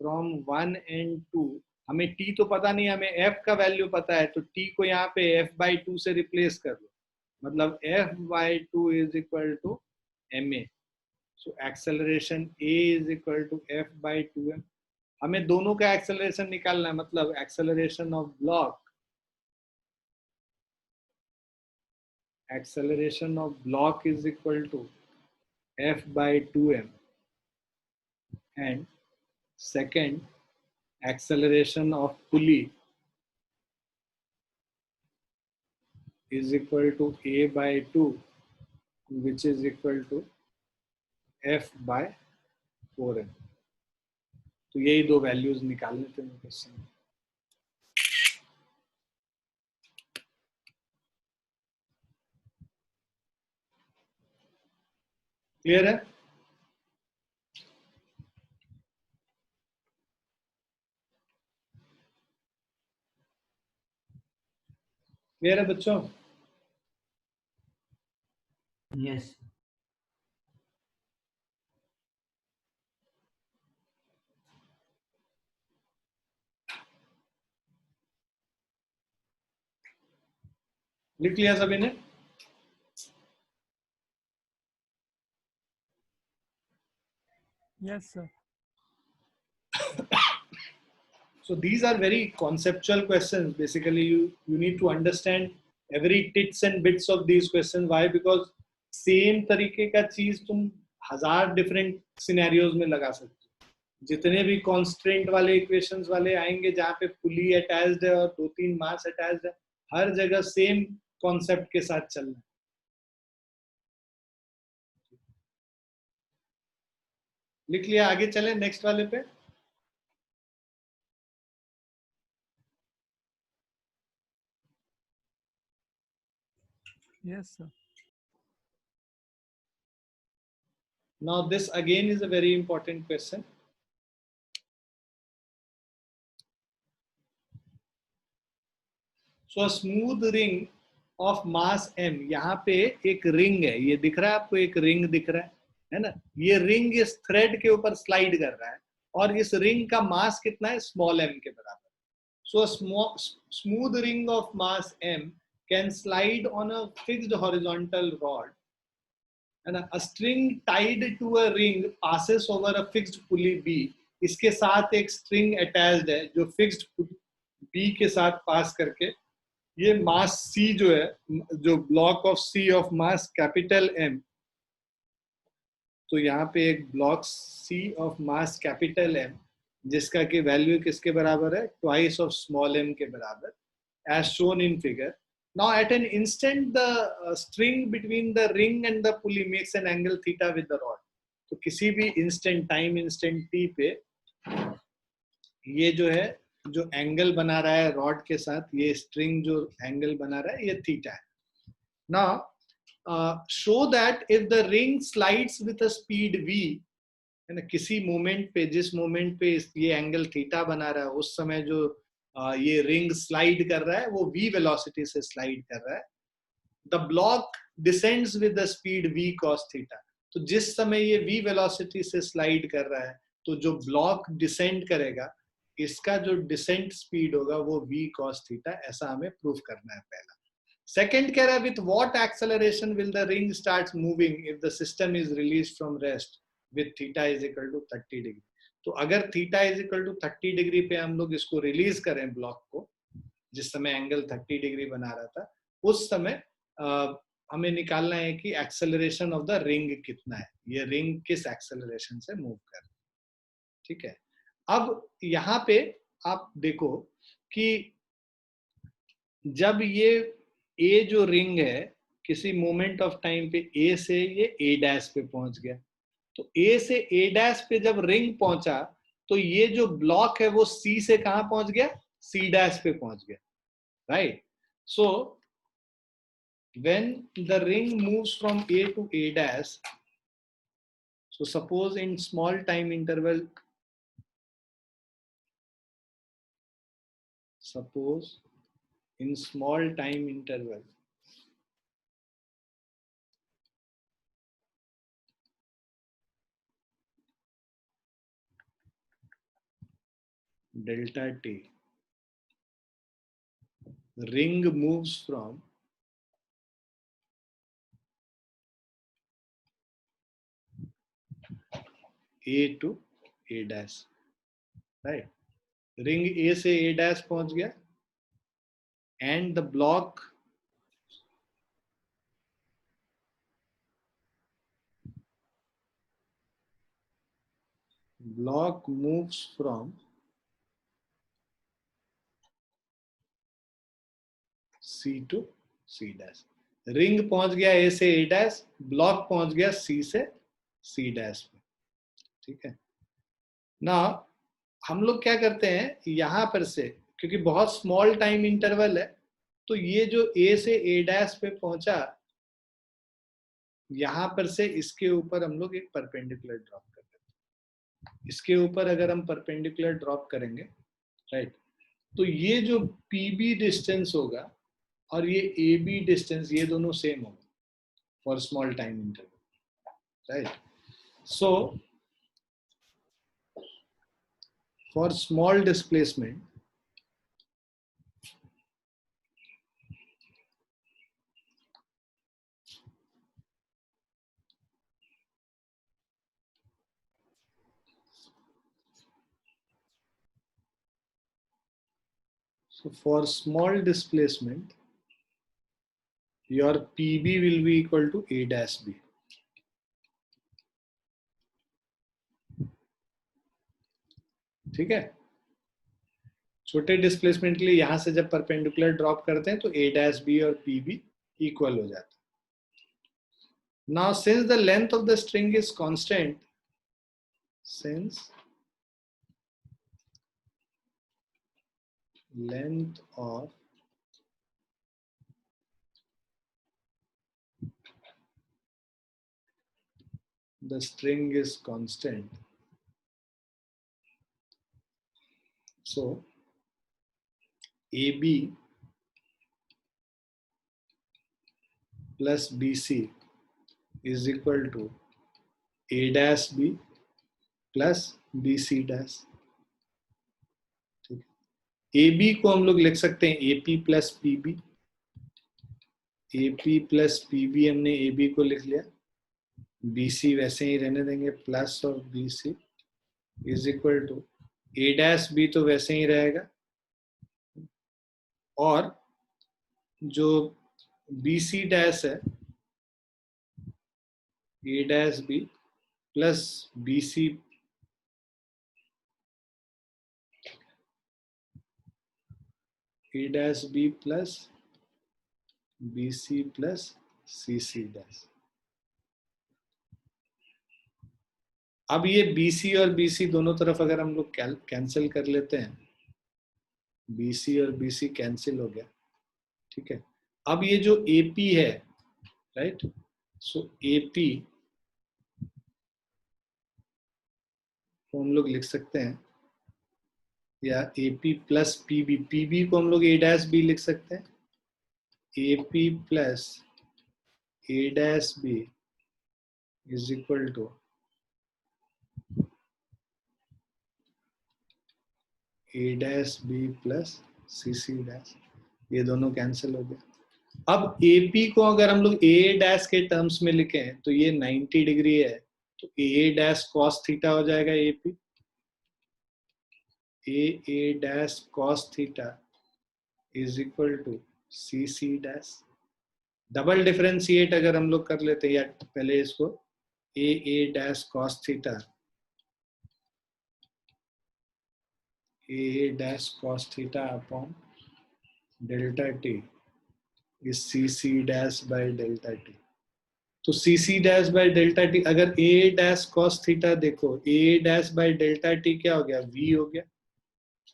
फ्रॉम 1 एंड 2, हमें t तो पता नहीं, हमें f का वैल्यू पता है, तो t को यहाँ पे f बाई 2 से रिप्लेस कर लो, मतलब f by 2 is equal to ma। So acceleration a is equal to f by 2m। हमें दोनों का एक्सेलरेशन निकालना है, मतलब acceleration of block, acceleration of block is equal to f by 2m, and second acceleration of pulley is equal to a by 2, which is equal to f by 4m। तो यही दो values निकालने थे question में। Clear है? Clear है बच्चों? Yes लिख लिया सभी ने? Yes, sir. So these are very conceptual questions. Basically, you need to understand every tits and bits of these questions. Why? Because same तरीके का चीज तुम 1000 different scenarios में लगा सकते हो। जितने भी constraint वाले equations वाले आएंगे जहाँ पे pulley attached है और 2-3 mass attached है, हर जगह same concept के साथ चलना है। लिख लिया? आगे चले नेक्स्ट वाले पे। Yes, sir. Now this again is a very important question. So a smooth ring of mass m, यहाँ पे एक रिंग है, ये दिख रहा है आपको, एक रिंग दिख रहा है ना, ये रिंग इस थ्रेड के ऊपर स्लाइड कर रहा है और इस रिंग का मास कितना है, स्मॉल m के बराबर। So a smooth ring of mass m can slide on a fixed horizontal rod, and a string tied to a ring passes over a fixed pulley b। इसके साथ एक स्ट्रिंग अटैच्ड है जो fixed b के साथ पास करके ये मास c जो है, जो block of c of mass capital m, तो यहाँ पे एक block c of mass capital m जिसका की वैल्यू किसके बराबर है, ट्वाइस ऑफ स्मॉल m के बराबर, as shown in figure। Now at an instant the string between the ring and the pulley makes an angle theta with the rod। तो किसी भी instant टाइम instant t पे ये जो है, जो एंगल बना रहा है रॉड के साथ, ये स्ट्रिंग जो एंगल बना रहा है ये थीटा है। Now show that if the ring slides with a speed v, है ना, किसी मोमेंट पे, जिस मोमेंट पे ये एंगल थीटा बना रहा है उस समय जो ये रिंग स्लाइड कर रहा है वो v वेलोसिटी से स्लाइड कर रहा है, the block descends with the speed v cos theta. तो जिस समय ये v वेलोसिटी से स्लाइड कर रहा है तो जो ब्लॉक डिसेंड करेगा इसका जो डिसेंट स्पीड होगा वो v cos थीटा, ऐसा हमें प्रूफ करना है पहला। सेकंड कह रहा है with what acceleration will the ring start moving if the system is released from rest with theta is equal to 30 degree. तो अगर theta is equal to 30 degree पे हम लोग इसको रिलीज करें ब्लॉक को, जिस समय एंगल 30 डिग्री बना रहा था, उस समय हमें निकालना है कि एक्सेलरेशन ऑफ द रिंग कितना है, ये रिंग किस एक्सेलरेशन से मूव कर रही है। ठीक है, अब यहाँ पे आप देखो कि जब ये ए जो रिंग है किसी मोमेंट ऑफ टाइम पे ए से ये ए डैश पे पहुंच गया, तो ए से ए डैश पे जब रिंग पहुंचा तो ये जो ब्लॉक है वो सी से कहां पहुंच गया, C dash पे पहुंच गया, right? So when the ring moves from A to A dash, so suppose in small time interval, delta t, ring moves from A to A dash, right? Ring A से A dash पहुंच गया, and the block moves from C to C dash. Ring पहुंच गया A से A dash, block पहुंच गया C से C dash पे, ठीक है ना? हम लोग क्या करते हैं यहां पर से, क्योंकि बहुत स्मॉल टाइम इंटरवल है, तो ये जो A से A dash पे पहुंचा, यहां पर से इसके ऊपर हम लोग एक परपेंडिकुलर ड्रॉप कर देते हैं। इसके ऊपर अगर हम परपेंडिकुलर ड्रॉप करेंगे, राइट, तो ये जो PB डिस्टेंस होगा और ये AB डिस्टेंस, ये दोनों सेम होगा for small time interval, right? So for small displacement, your PB will be equal to A dash B. ठीक है, छोटे डिस्प्लेसमेंट के लिए यहां से जब परपेंडिकुलर ड्रॉप करते हैं तो A dash B और PB इक्वल हो जाता है। Now since the length of the string is constant, since length of the string is constant, so AB plus BC is equal to A dash B plus BC dash। ठीक है, AB को हम लोग लिख सकते हैं AP plus PB, AP plus PB हमने AB को लिख लिया, BC वैसे ही रहने देंगे, plus of BC is equal to A dash B तो वैसे ही रहेगा, और जो BC dash है A dash B plus BC A dash B plus BC plus CC dash। अब ये BC और BC दोनों तरफ अगर हम लोग कैंसिल कर लेते हैं, BC और BC कैंसिल हो गया, ठीक है। अब ये जो AP है, राइट, सो AP को हम लोग लिख सकते हैं, या AP प्लस PB, PB को हम लोग A dash B लिख सकते हैं, AP plus A dash B is equal to A dash B plus CC dash, ये दोनों कैंसिल हो गया। अब AP को अगर हम लोग A dash के टर्म्स में लिखें तो ये 90 डिग्री है, तो A dash cos थीटा हो जाएगा AP, A dash cos theta is equal to CC dash। Double differentiate अगर हम लोग कर लेते हैं, या पहले इसको A dash cos theta, A dash cos theta upon delta T is CC dash by delta T। तो CC dash by delta T, अगर A dash cos थीटा देखो, A dash by delta T क्या हो गया, V हो गया,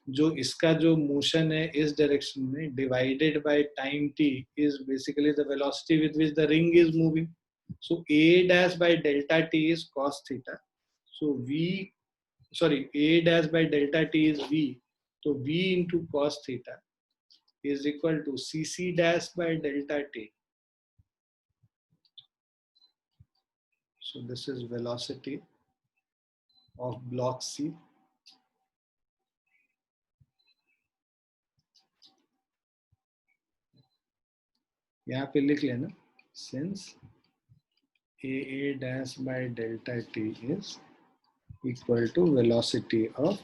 जो इसका जो मोशन है इस डायरेक्शन में divided by time t is basically the velocity with which the ring is moving. So a dash by delta t is cos theta. So a dash by delta t is v. So v into cos theta is equal to cc dash by delta t. So this is velocity of block C. यहाँ पे लिख लेना, since a dash by delta t is equal to velocity of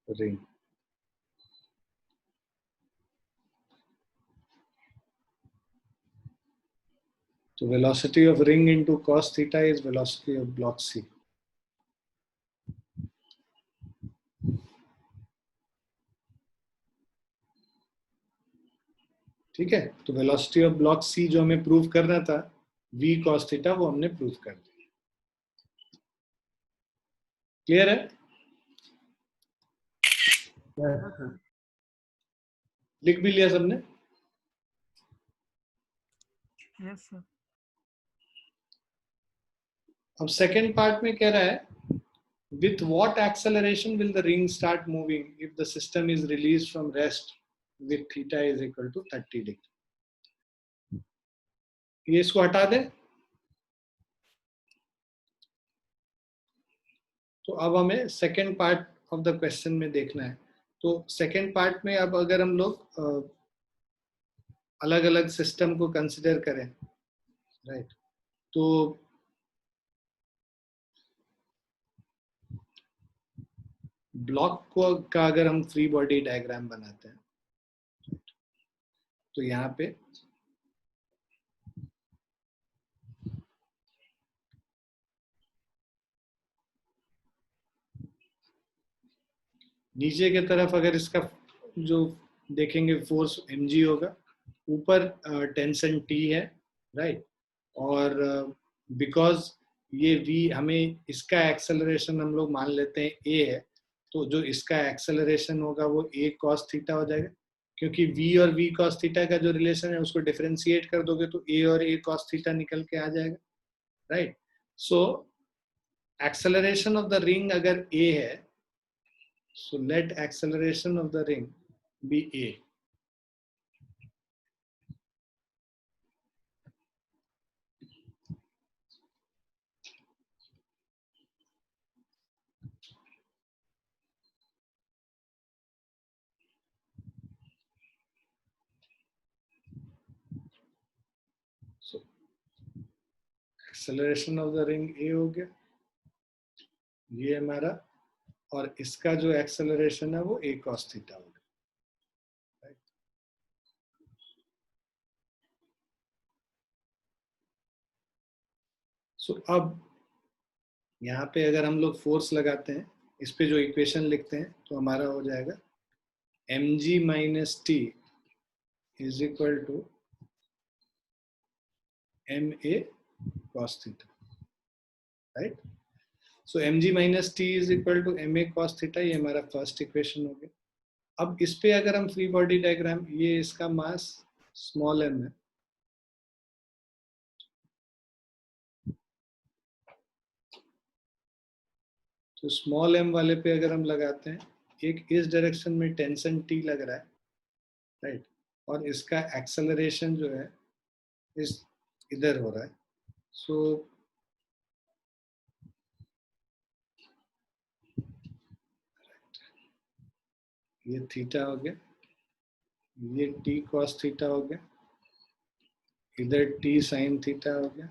ring. So velocity of ring into cos theta is velocity of block C. ठीक है, तो velocity of block C जो हमें prove करना था v cos थीटा, वो हमने prove कर दिया. क्लियर है? लिख भी लिया सबने? Yes, sir. अब सेकेंड पार्ट में कह रहा है, with what acceleration will the ring start moving if the system is released from rest with theta is equal to 30 degree. ये इसको हटा दे. तो अब हमें second part of the question में देखना है. तो सेकेंड पार्ट में अब अगर हम लोग अलग अलग सिस्टम को कंसिडर करें, राइट, तो ब्लॉक को का अगर हम फ्री बॉडी डायग्राम बनाते हैं, तो यहाँ पे नीचे की तरफ अगर इसका जो देखेंगे फोर्स mg होगा, ऊपर टेंशन t है, राइट, और बिकॉज ये v हमें इसका एक्सेलरेशन हम लोग मान लेते हैं a है, तो जो इसका एक्सेलरेशन होगा वो a cos थीटा हो जाएगा, क्योंकि v और v cos थीटा का जो रिलेशन है उसको डिफरेंशिएट कर दोगे तो a और a cos थीटा निकल के आ जाएगा, right. So acceleration of the ring अगर a है, so let acceleration of the ring be a. So acceleration of the ring a हो गया, ये हमारा, और इसका जो एक्सेलरेशन है वो a cos थीटा होगा, राइट. सो अब यहाँ पे अगर हम लोग फोर्स लगाते हैं, इस पे जो इक्वेशन लिखते हैं, तो हमारा हो जाएगा mg minus T is equal to ma cos theta, right. So mg minus T is equal to ma cos theta, ये हमारा फर्स्ट इक्वेशन हो गया. अब इस पे अगर हम फ्री बॉडी डायग्राम, ये इसका मास स्मॉल m है, तो स्मॉल m वाले पे अगर हम लगाते हैं, एक इस डायरेक्शन में टेंशन t लग रहा है, राइट, और इसका एक्सेलरेशन जो है इस इधर हो रहा है. सो ये थीटा हो गया, ये t cos थीटा हो गया, इधर t sin थीटा हो गया,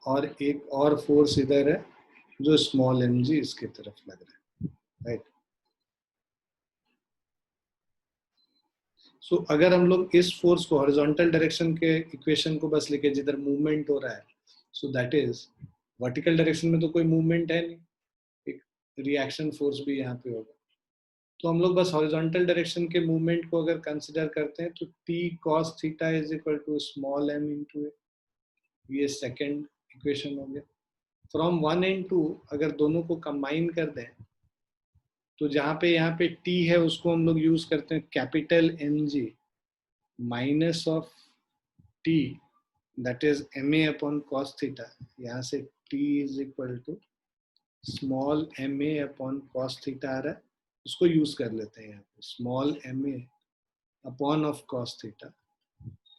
और एक और फोर्स इधर है जो स्मॉल mg इसके तरफ लग रहा है, राइट. सो अगर हम लोग इस फोर्स को हॉरिजॉन्टल डायरेक्शन के इक्वेशन को बस लिखे जिधर मूवमेंट हो रहा है, so that is vertical direction में तो कोई मूवमेंट है नहीं, एक रिएक्शन फोर्स भी यहाँ पे होगा, तो हम लोग बस हॉरिजॉन्टल डायरेक्शन के मूवमेंट को अगर कंसिडर करते हैं तो t cos theta is equal to small m into a, ये सेकेंड इक्वेशन हो गया. फ्रॉम 1 and 2 अगर दोनों को कंबाइन कर दें तो जहां पे यहाँ पे t है उसको हम लोग यूज करते हैं capital mg minus of t that is ma upon cos theta. यहाँ से t is equal to small ma upon cos theta आ रहा है, उसको यूज कर लेते हैं यहाँ पे. Small ma upon of cos theta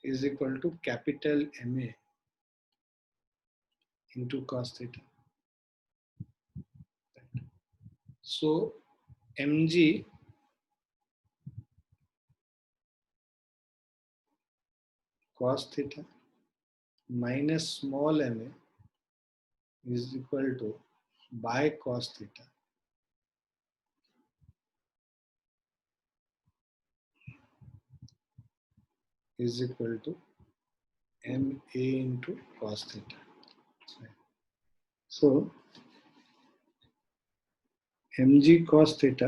is equal to capital ma into cos theta. So mg cos theta minus small ma is equal to by cos theta is equal to ma into cos theta. So mg cos theta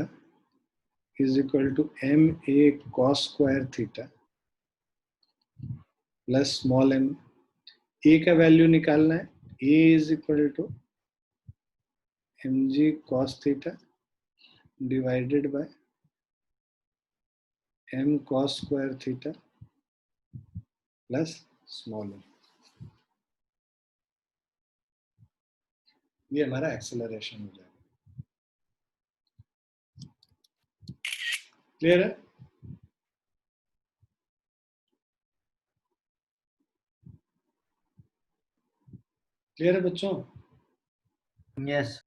is equal to ma cos square theta plus small m. a का value निकालना है. a is equal to mg cos theta divided by m cos square theta plus small m. ये हमारा acceleration हो जाएगा. Clear है? Clear है बच्चों? Yes.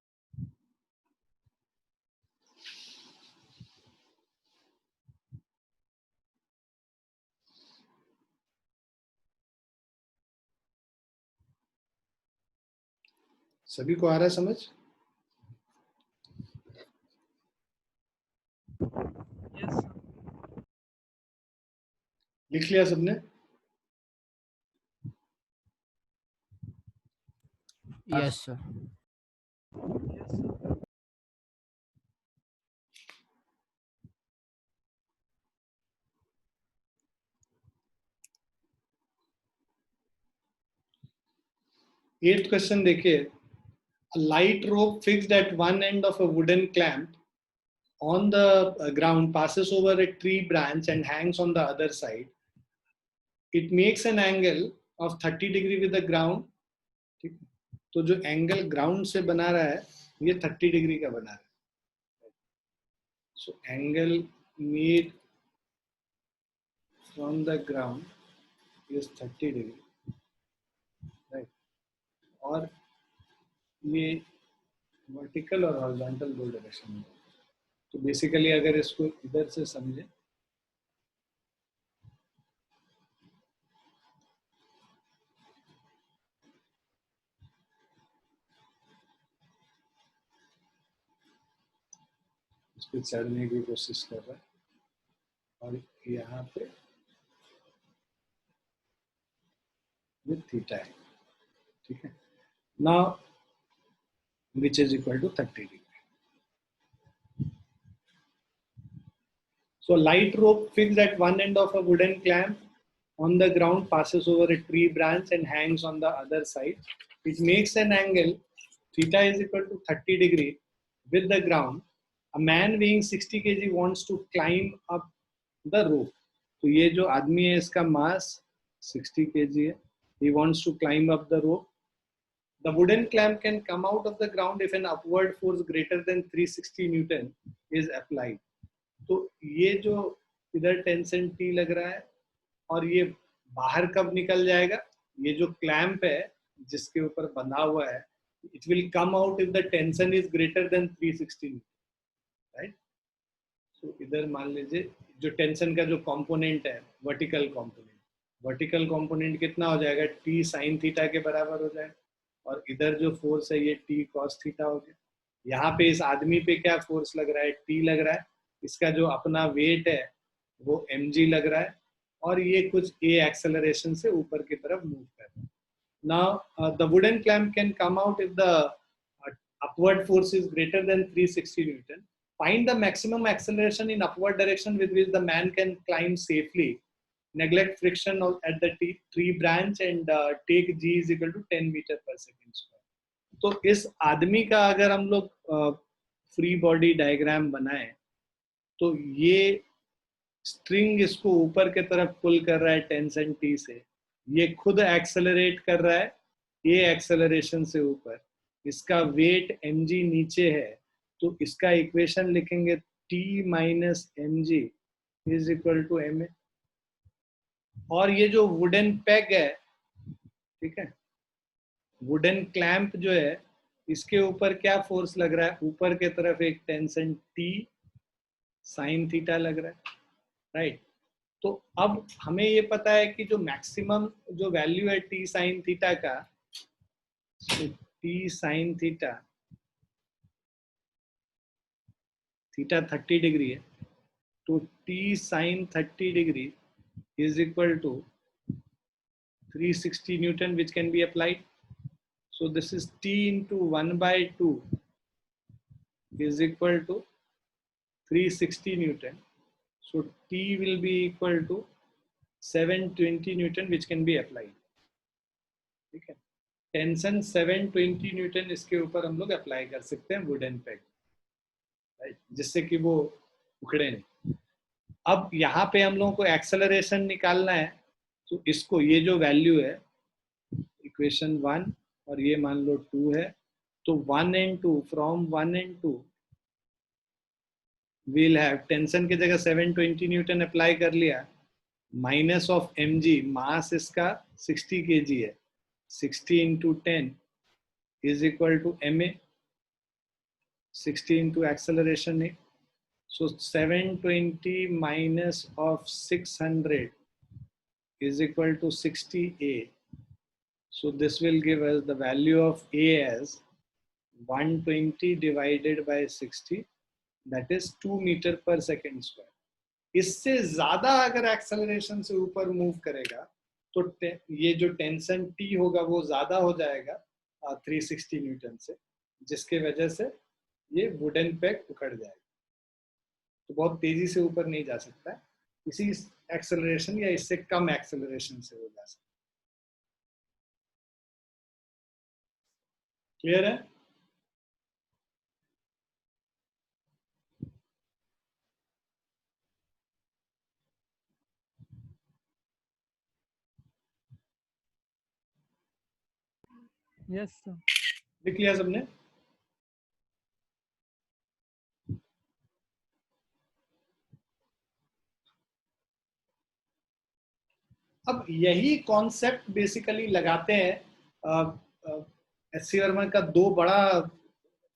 सभी को आ रहा है समझ? Yes, sir. लिख लिया सबने? Yes sir. Yes, sir. Eighth question देखिए. A light rope fixed at one end of a wooden clamp on the ground passes over a tree branch and hangs on the other side. It makes an angle of 30 degree with the ground. ठीक है? तो जो angle ground से बना रहा है ये 30 degree का बना रहा है. So angle made from the ground is 30 degree, right. और ये वर्टिकल और हॉरिजॉन्टल दो डायरेक्शन में. तो बेसिकली अगर इसको इधर से समझे इस पे चढ़ने की कोशिश कर रहा है और यहाँ पे ये थीटा है. ठीक है. Now which is equal to 30 degree. So a light rope fixed at one end of a wooden clamp on the ground passes over a tree branch and hangs on the other side. It makes an angle theta is equal to 30 degree with the ground. A man weighing 60 kg wants to climb up the rope. तो ये जो आदमी है इसका मास 60 kg है. He wants to climb up the rope. The wooden clamp can come out of the ground if an upward force greater than 360 Newton is applied. तो ये जो इधर टेंशन T लग रहा है और ये बाहर कब निकल जाएगा? ये जो क्लैंप है जिसके ऊपर बंधा हुआ है, it will come out if the tension is greater than 360 Newton, right? So इधर मान लीजिए जो टेंशन का जो कंपोनेंट है वर्टिकल कंपोनेंट कितना हो जाएगा? T sin थीटा के बराबर हो जाएगा. और इधर जो फोर्स है ये T cos थीटा हो गया. यहाँ पे इस आदमी पे क्या फोर्स लग रहा है? T लग रहा है. इसका जो अपना वेट है वो mg लग रहा है और ये कुछ a एक्सेलरेशन से ऊपर की तरफ मूव कर रहा है. Now the wooden clamp can come out if the upward force is greater than 360 Newton. Find the maximum acceleration in upward direction with which the man can climb safely. Neglect friction at the tree branch and take g is equal to 10 meter per second square. तो इस आदमी का अगर हम लोग free body diagram बनाए तो ये स्ट्रिंग इसको ऊपर के तरफ पुल कर रहा है टेंशन टी से, ये खुद एक्सेलरेट कर रहा है ये एक्सेलरेशन से ऊपर, इसका वेट mg नीचे है, तो इसका इक्वेशन लिखेंगे t minus mg is equal to ma। और ये जो वुडन पैग है, ठीक है, वुडन क्लैंप जो है, इसके ऊपर क्या फोर्स लग रहा है, ऊपर के तरफ एक टेंशन t साइन थीटा लग रहा है, राइट। तो अब हमें ये पता है कि जो मैक्सिमम जो वैल्यू है t साइन थीटा का, t sine theta, theta 30 degree है, तो t sine 30 degree is equal to 360 Newton, which can be applied. So this is t into 1 by 2 is equal to 360 Newton. So t will be equal to 720 Newton, which can be applied. ठीक है, tension 720 Newton इसके ऊपर हम लोग apply कर सकते हैं wooden peg, right, जिससे कि वो उखड़े नहीं। अब यहाँ पे हम लोगों को एक्सेलरेशन निकालना है, तो इसको ये जो वैल्यू है इक्वेशन 1 और ये मान लो 2 है, तो 1 and 2 from 1 and 2 we'll have tension की जगह 720 न्यूटन अप्लाई कर लिया, माइनस ऑफ mg, मास इसका 60 kg है, 60 into 10 is equal to ma, 60 into acceleration है, so 720 minus of 600 is equal to 60a. So this will give us the value of a as 120 divided by 60, that is 2 meter per second square. इससे ज्यादा अगर acceleration से ऊपर move करेगा तो ये जो टेंशन T होगा वो ज्यादा हो जाएगा 360 न्यूटन से, जिसके वजह से ये वुडन पैग उखड़ जाएगा, तो बहुत तेजी से ऊपर नहीं जा सकता है, इसी एक्सेलरेशन या इससे कम एक्सेलरेशन से हो जा सकता है। क्लियर है? Yes, sir. लिख लिया सबने? अब यही कॉन्सेप्ट बेसिकली लगाते हैं एस.सी. वर्मन का दो बड़ा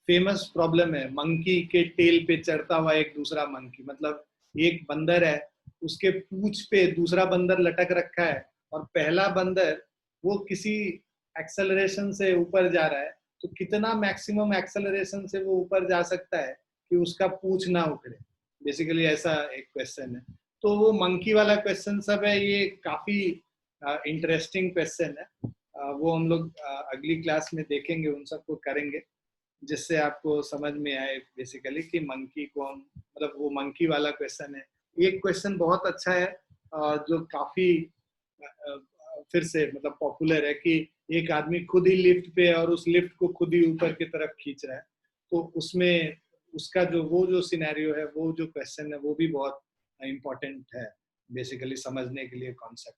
फेमस प्रॉब्लम है, मंकी के टेल पे चढ़ता हुआ एक दूसरा मंकी, मतलब एक बंदर है, उसके पूंछ पे दूसरा बंदर लटक रखा है और पहला बंदर वो किसी एक्सेलरेशन से ऊपर जा रहा है, तो कितना मैक्सिमम एक्सेलरेशन से वो ऊपर जा सकता है कि उसका पूंछ ना उखड़े, बेसिकली ऐसा एक क्वेश्चन है। तो वो मंकी वाला क्वेश्चन सब है, ये काफी इंटरेस्टिंग क्वेश्चन है, वो हम लोग अगली क्लास में देखेंगे, उन सबको करेंगे, जिससे आपको समझ में आए बेसिकली कि मंकी को हम, मतलब वो मंकी वाला क्वेश्चन है। एक क्वेश्चन बहुत अच्छा है जो काफी फिर से मतलब पॉपुलर है कि एक आदमी खुद ही लिफ्ट पे और उस लिफ्ट को खुद ही ऊपर की तरफ खींच रहा है, तो उसमें उसका जो वो जो सिनेरियो है, वो जो क्वेश्चन है, वो भी बहुत इम्पोर्टेंट है बेसिकली समझने के लिए कॉन्सेप्ट।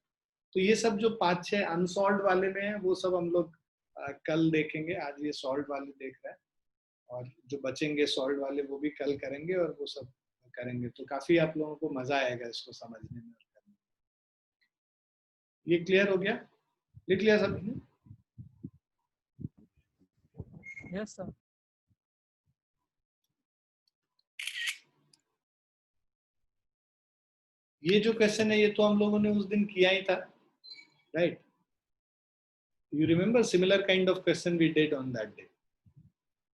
तो ये सब जो 5-6 अनसॉल्व्ड वाले में है वो सब हम लोग कल देखेंगे, आज ये सॉल्व वाले देख रहे हैं, और जो बचेंगे सॉल्व वाले वो भी कल करेंगे और वो सब करेंगे, तो काफी आप लोगों को मजा आएगा इसको समझने में और करने में। ये क्लियर हो गया? लिख लिया सबने? Yes, sir. ये जो क्वेश्चन है ये तो हम लोगों ने उस दिन किया ही था, right? You remember similar kind of question we did on that day,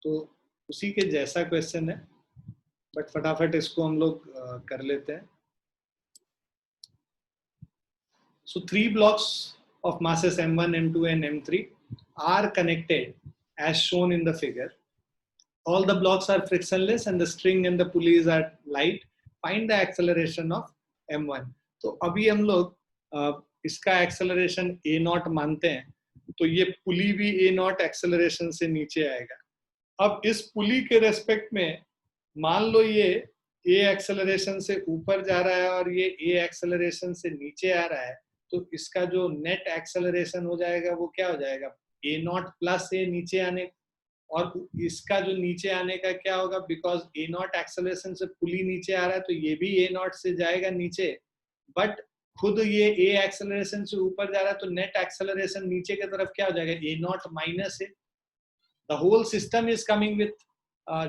तो उसी के जैसा क्वेश्चन है, बट फटाफट इसको हम लोग कर लेते हैं। So 3 blocks of masses m1, m2 and m3 are connected as shown in the figure. All the blocks are frictionless and the string and the pulleys are light. Find the acceleration of m1. तो अभी हम लोग इसका acceleration a0 मानते हैं, तो ये पुली भी a0 एक्सेलरेशन से नीचे आएगा। अब इस पुली के रेस्पेक्ट में मान लो ये ए एक्सेलरेशन से ऊपर जा रहा है और ये ए एक्सेलरेशन से नीचे आ रहा है, तो इसका जो नेट एक्सेलरेशन हो जाएगा वो क्या हो जाएगा, ए नॉट प्लस ए नीचे आने, और इसका जो नीचे आने का क्या होगा, बिकॉज ए नॉट एक्सेलरेशन से पुली नीचे आ रहा है तो ये भी ए नॉट से जाएगा नीचे, बट खुद ये ए एक्सेलरेशन से ऊपर जा रहा है तो नेट एक्सेलरेशन नीचे की तरफ क्या हो जाएगा, a naught minus a. The whole system is coming with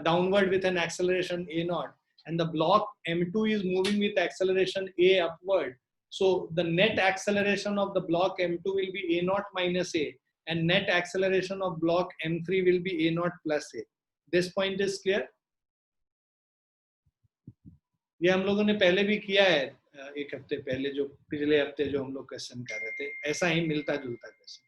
downward with an acceleration a naught, and the block m2 is moving with acceleration a upward. So the net acceleration of the block m2 will be a naught minus a, and net acceleration of block m3 will be a naught plus a. This point is clear? ये हम लोगों ने पहले भी किया है, एक हफ्ते पहले, जो पिछले हफ्ते जो हम लोग क्वेश्चन कर रहे थे, ऐसा ही मिलता जुलता question.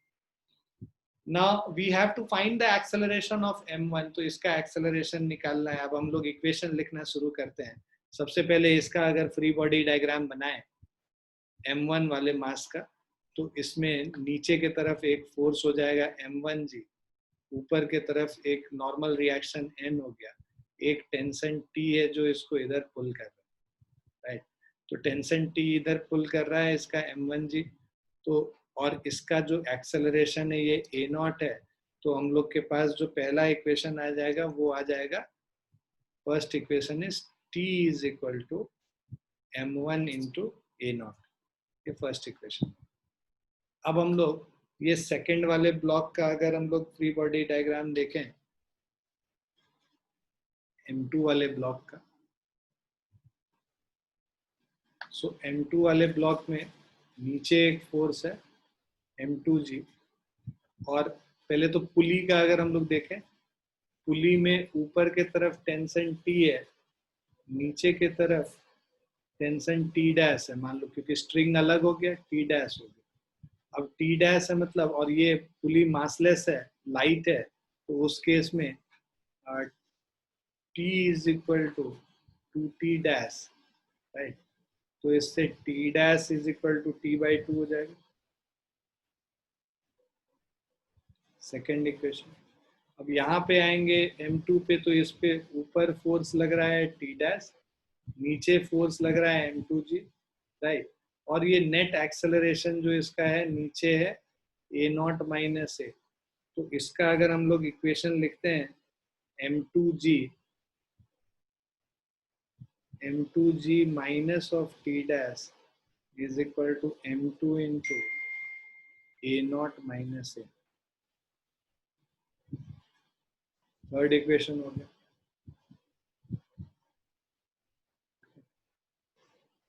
Now we have to find the acceleration of m1. तो इसका acceleration निकालना है. अब हम लोग इक्वेशन लिखना शुरू करते हैं. सबसे पहले इसका अगर फ्री बॉडी डायग्राम बनाए m1 वाले मास का, तो इसमें नीचे के तरफ एक फोर्स हो जाएगा m1g, ऊपर के तरफ एक नॉर्मल रिएक्शन n हो गया, एक टेंशन t है जो इसको इधर पुल कर रहा है, राइट. तो टेंशन t इधर पुल कर रहा है इसका m1g, तो और इसका जो एक्सेलरेशन है ये ए नॉट है, तो हम लोग के पास जो पहला इक्वेशन आ जाएगा वो आ जाएगा, first equation is T is equal to m1 into A naught, ये फर्स्ट इक्वेशन. अब हम लोग ये सेकंड वाले ब्लॉक का अगर हम लोग फ्री बॉडी डायग्राम देखें m2 वाले ब्लॉक का, सो m2 वाले ब्लॉक में नीचे एक फोर्स है m2g, और पहले तो पुली का अगर हम लोग देखें, पुली में ऊपर के तरफ टेंशन t है, नीचे के तरफ टेंशन t डैश है, मान लो, क्योंकि स्ट्रिंग अलग हो गया, t डैश हो गया. अब t डैश है मतलब, और ये पुली मासलेस है, लाइट है, तो उस केस में t is equal to 2t dash, right. तो इससे t dash is equal to t/2 हो जाएगा, सेकेंड इक्वेशन. अब यहाँ पे आएंगे m2 पे, तो इस पे ऊपर फोर्स लग रहा है t डैश, नीचे फोर्स लग रहा है m2g, राइट. और ये नेट एक्सेलरेशन जो इसका है नीचे है ए नॉट माइनस ए, तो इसका अगर हम लोग इक्वेशन लिखते हैं m2g minus of t dash is equal to m2 into A naught minus A, third equation हो गया.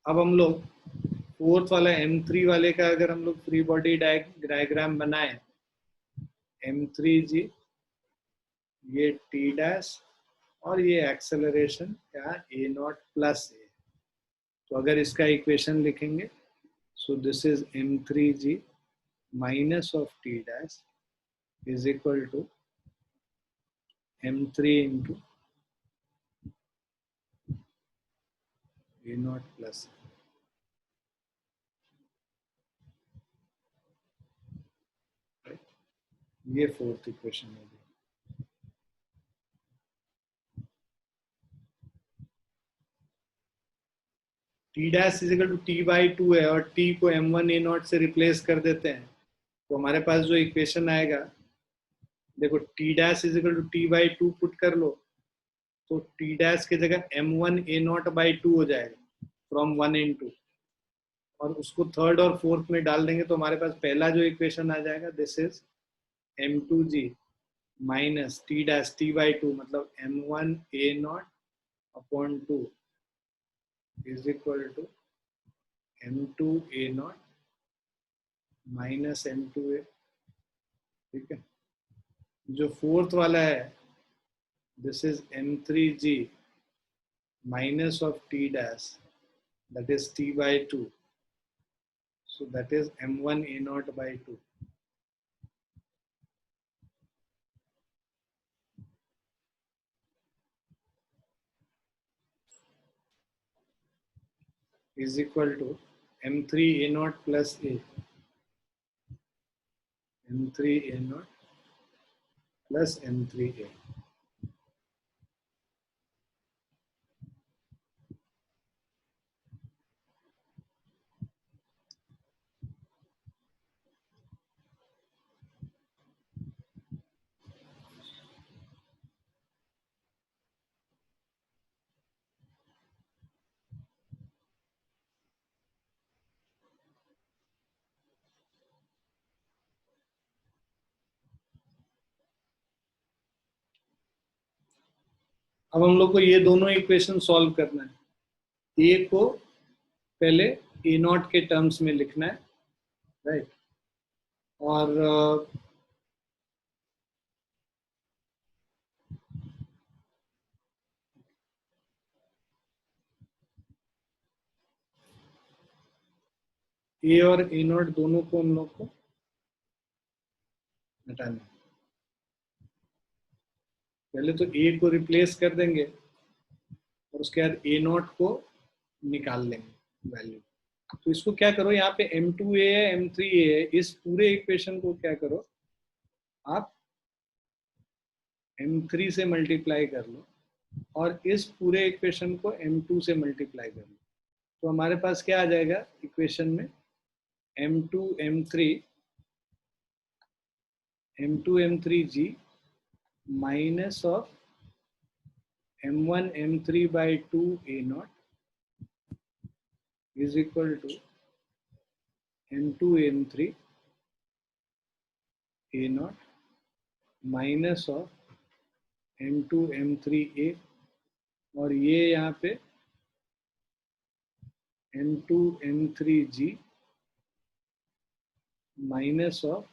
अब हम लोग फोर्थ वाला m3 वाले का अगर हम लोग फ्री बॉडी डायग्राम बनाए, m3g, ये t डैश और ये एक्सेलरेशन क्या, ए नॉट प्लस ए. तो अगर इसका इक्वेशन लिखेंगे, so this is m3g minus of t dash is equal to m3 into a naught plus. ये फोर्थ इक्वेशन हो गई. t dash is equal to t/2 है, और t को m1 a नॉट से रिप्लेस कर देते हैं, तो हमारे पास जो इक्वेशन आएगा, देखो t dash is equal to t/2 put कर लो, तो t डैश की जगह m1 a नॉट बाई 2 हो जाएगा फ्रॉम 1 into, और उसको थर्ड और फोर्थ में डाल देंगे तो हमारे पास पहला जो इक्वेशन आ जाएगा, this is m2g minus t dash t/2, मतलब m1 a naught upon 2 is equal to m2 a naught minus m2a. ठीक है. जो फोर्थ वाला है, this is m3g minus of t dash, that is t/2, so that is m1 a naught by 2. is equal to m3 a naught plus a, m3 a naught plus m3a. अब हम लोग को ये दोनों equation solve करना है। ए को पहले ए नॉट के टर्म्स में लिखना है, राइट, और ए और ए नॉट दोनों को हम लोग को हटाना है। पहले तो ए को रिप्लेस कर देंगे और उसके बाद ए नॉट को निकाल लेंगे वैल्यू। तो इसको क्या करो, यहाँ पे m2a है m3a है, इस पूरे इक्वेशन को क्या करो आप m3 से मल्टीप्लाई कर लो और इस पूरे इक्वेशन को m2 से मल्टीप्लाई कर लो। तो हमारे पास क्या आ जाएगा इक्वेशन में, m2 m3g minus of m1 m3 by 2 a naught is equal to m2 m3 a naught minus of m2 m3a, और ये यहाँ पे m2 m3g minus of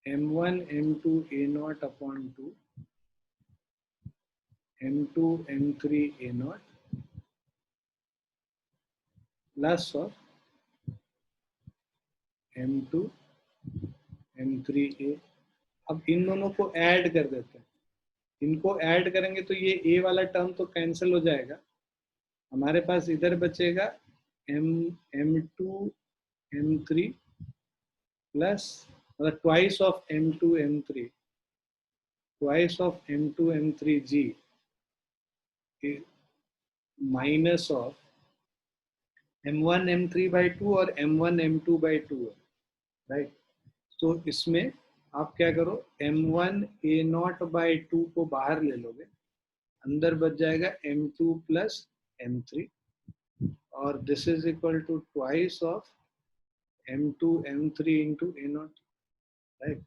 m1 m2 a naught upon 2 m2 m3 a naught plus of m2 m3a। अब इन दोनों को add कर देते हैं। इनको ऐड करेंगे तो ये a वाला टर्म तो कैंसिल हो जाएगा, हमारे पास इधर बचेगा m2 m3 प्लस मतलब twice of m2 m3 twice of m2 m3g minus of m1 m3 by 2 और m1 m2 by 2 है, राइट। तो इसमें आप क्या करो, m1 a नॉट by 2 को बाहर ले लोगे, अंदर बच जाएगा m2 प्लस m3 और this is equal to twice of m2 m3 into a naught, right.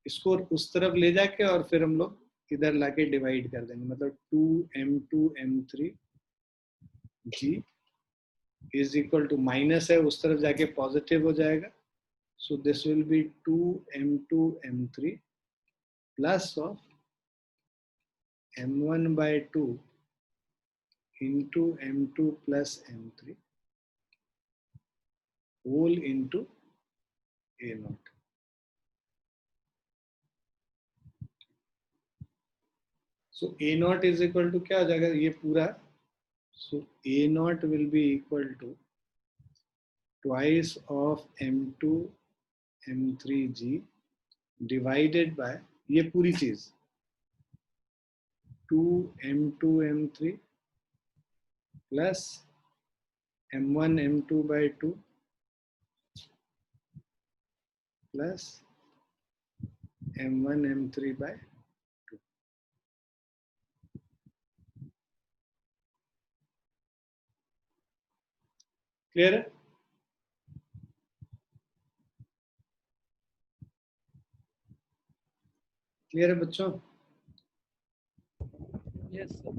इसको उस तरफ ले जाके और फिर हम लोग इधर लाके डिवाइड कर देंगे, मतलब 2m2 m3 g is equal to minus है उस तरफ जाके पॉजिटिव हो जाएगा, so this will be 2m2 m3 plus of m1 by 2 into m2 plus m3 whole into a naught। So a naught is equal to क्या हो जाएगा ये पूरा, so a naught will be equal to twice of m2 m3g divided by ये पूरी चीज 2m2 m3 plus m1 m2 by 2 plus m1 m3 by 2। Clear है? Clear है बच्चों? Yes, sir.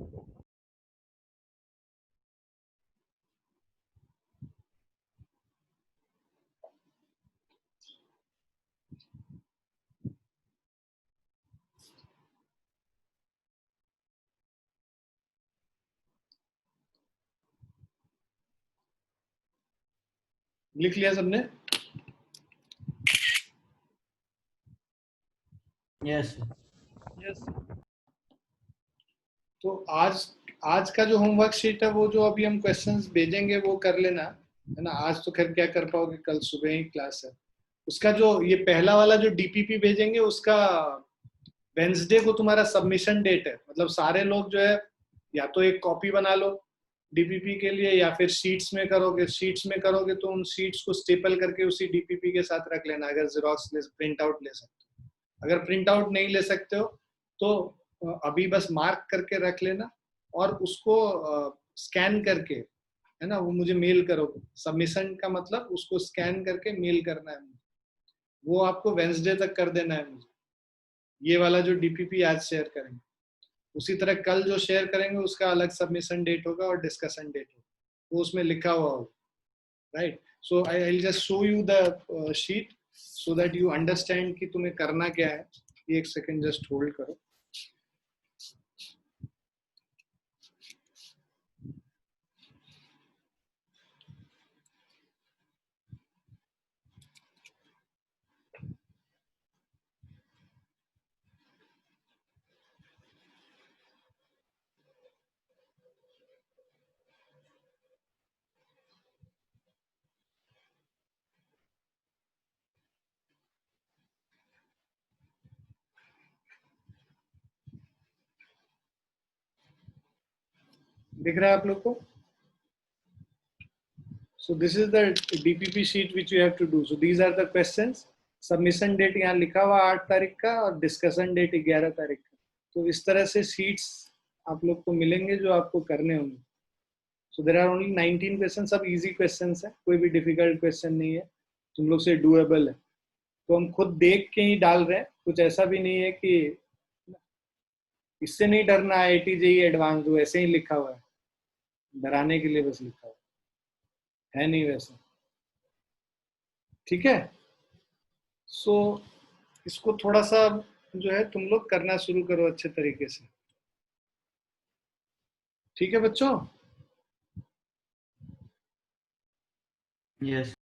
लिख लिया सबने? Yes. Yes, sir. तो आज का जो होमवर्क शीट है वो जो अभी हम क्वेश्चंस भेजेंगे वो कर लेना, है ना। आज तो खैर क्या कर पाओगे, कल सुबह ही क्लास है। उसका जो ये पहला वाला जो डीपीपी भेजेंगे उसका वेंसडे को तुम्हारा सबमिशन डेट है, मतलब सारे लोग जो है या तो एक कॉपी बना लो डीपीपी के लिए या फिर शीट्स में करोगे तो उन शीट्स को स्टेपल करके उसी डीपीपी के साथ रख लेना, अगर जेरोक्स प्रिंट आउट ले सकते हो। अगर प्रिंट आउट नहीं ले सकते हो तो अभी बस मार्क करके रख लेना और उसको स्कैन करके, है ना, वो मुझे मेल करो। सबमिशन का मतलब उसको स्कैन करके मेल करना है, वो आपको वेंसडे तक कर देना है मुझे, ये वाला जो डीपीपी आज शेयर करेंगे। उसी तरह कल जो शेयर करेंगे उसका अलग सबमिशन डेट होगा और डिस्कशन डेट होगा, वो उसमें लिखा हुआ होगा, right? So I will just show you the sheet so that you understand कि तुम्हें करना क्या है। एक सेकेंड जस्ट होल्ड करो। दिख रहा है आप लोग को? So this is the DPP sheet which you have to do. So these are the questions. Submission date यहाँ लिखा हुआ 8 तारीख का और discussion date 11 तारीख का। तो इस तरह से sheets आप लोग को मिलेंगे जो आपको करने होंगे। So there are only 19 questions, सब easy questions है, कोई भी difficult question नहीं है, तुम लोग से doable है। तो हम खुद देख के ही डाल रहे हैं, कुछ ऐसा भी नहीं है कि इससे नहीं डरना है, IIT JEE एडवांस ऐसे ही लिखा हुआ है, डराने के लिए बस लिखा हुआ है नहीं वैसा, ठीक है? सो इसको थोड़ा सा जो है तुम लोग करना शुरू करो अच्छे तरीके से, ठीक है बच्चों? Yes.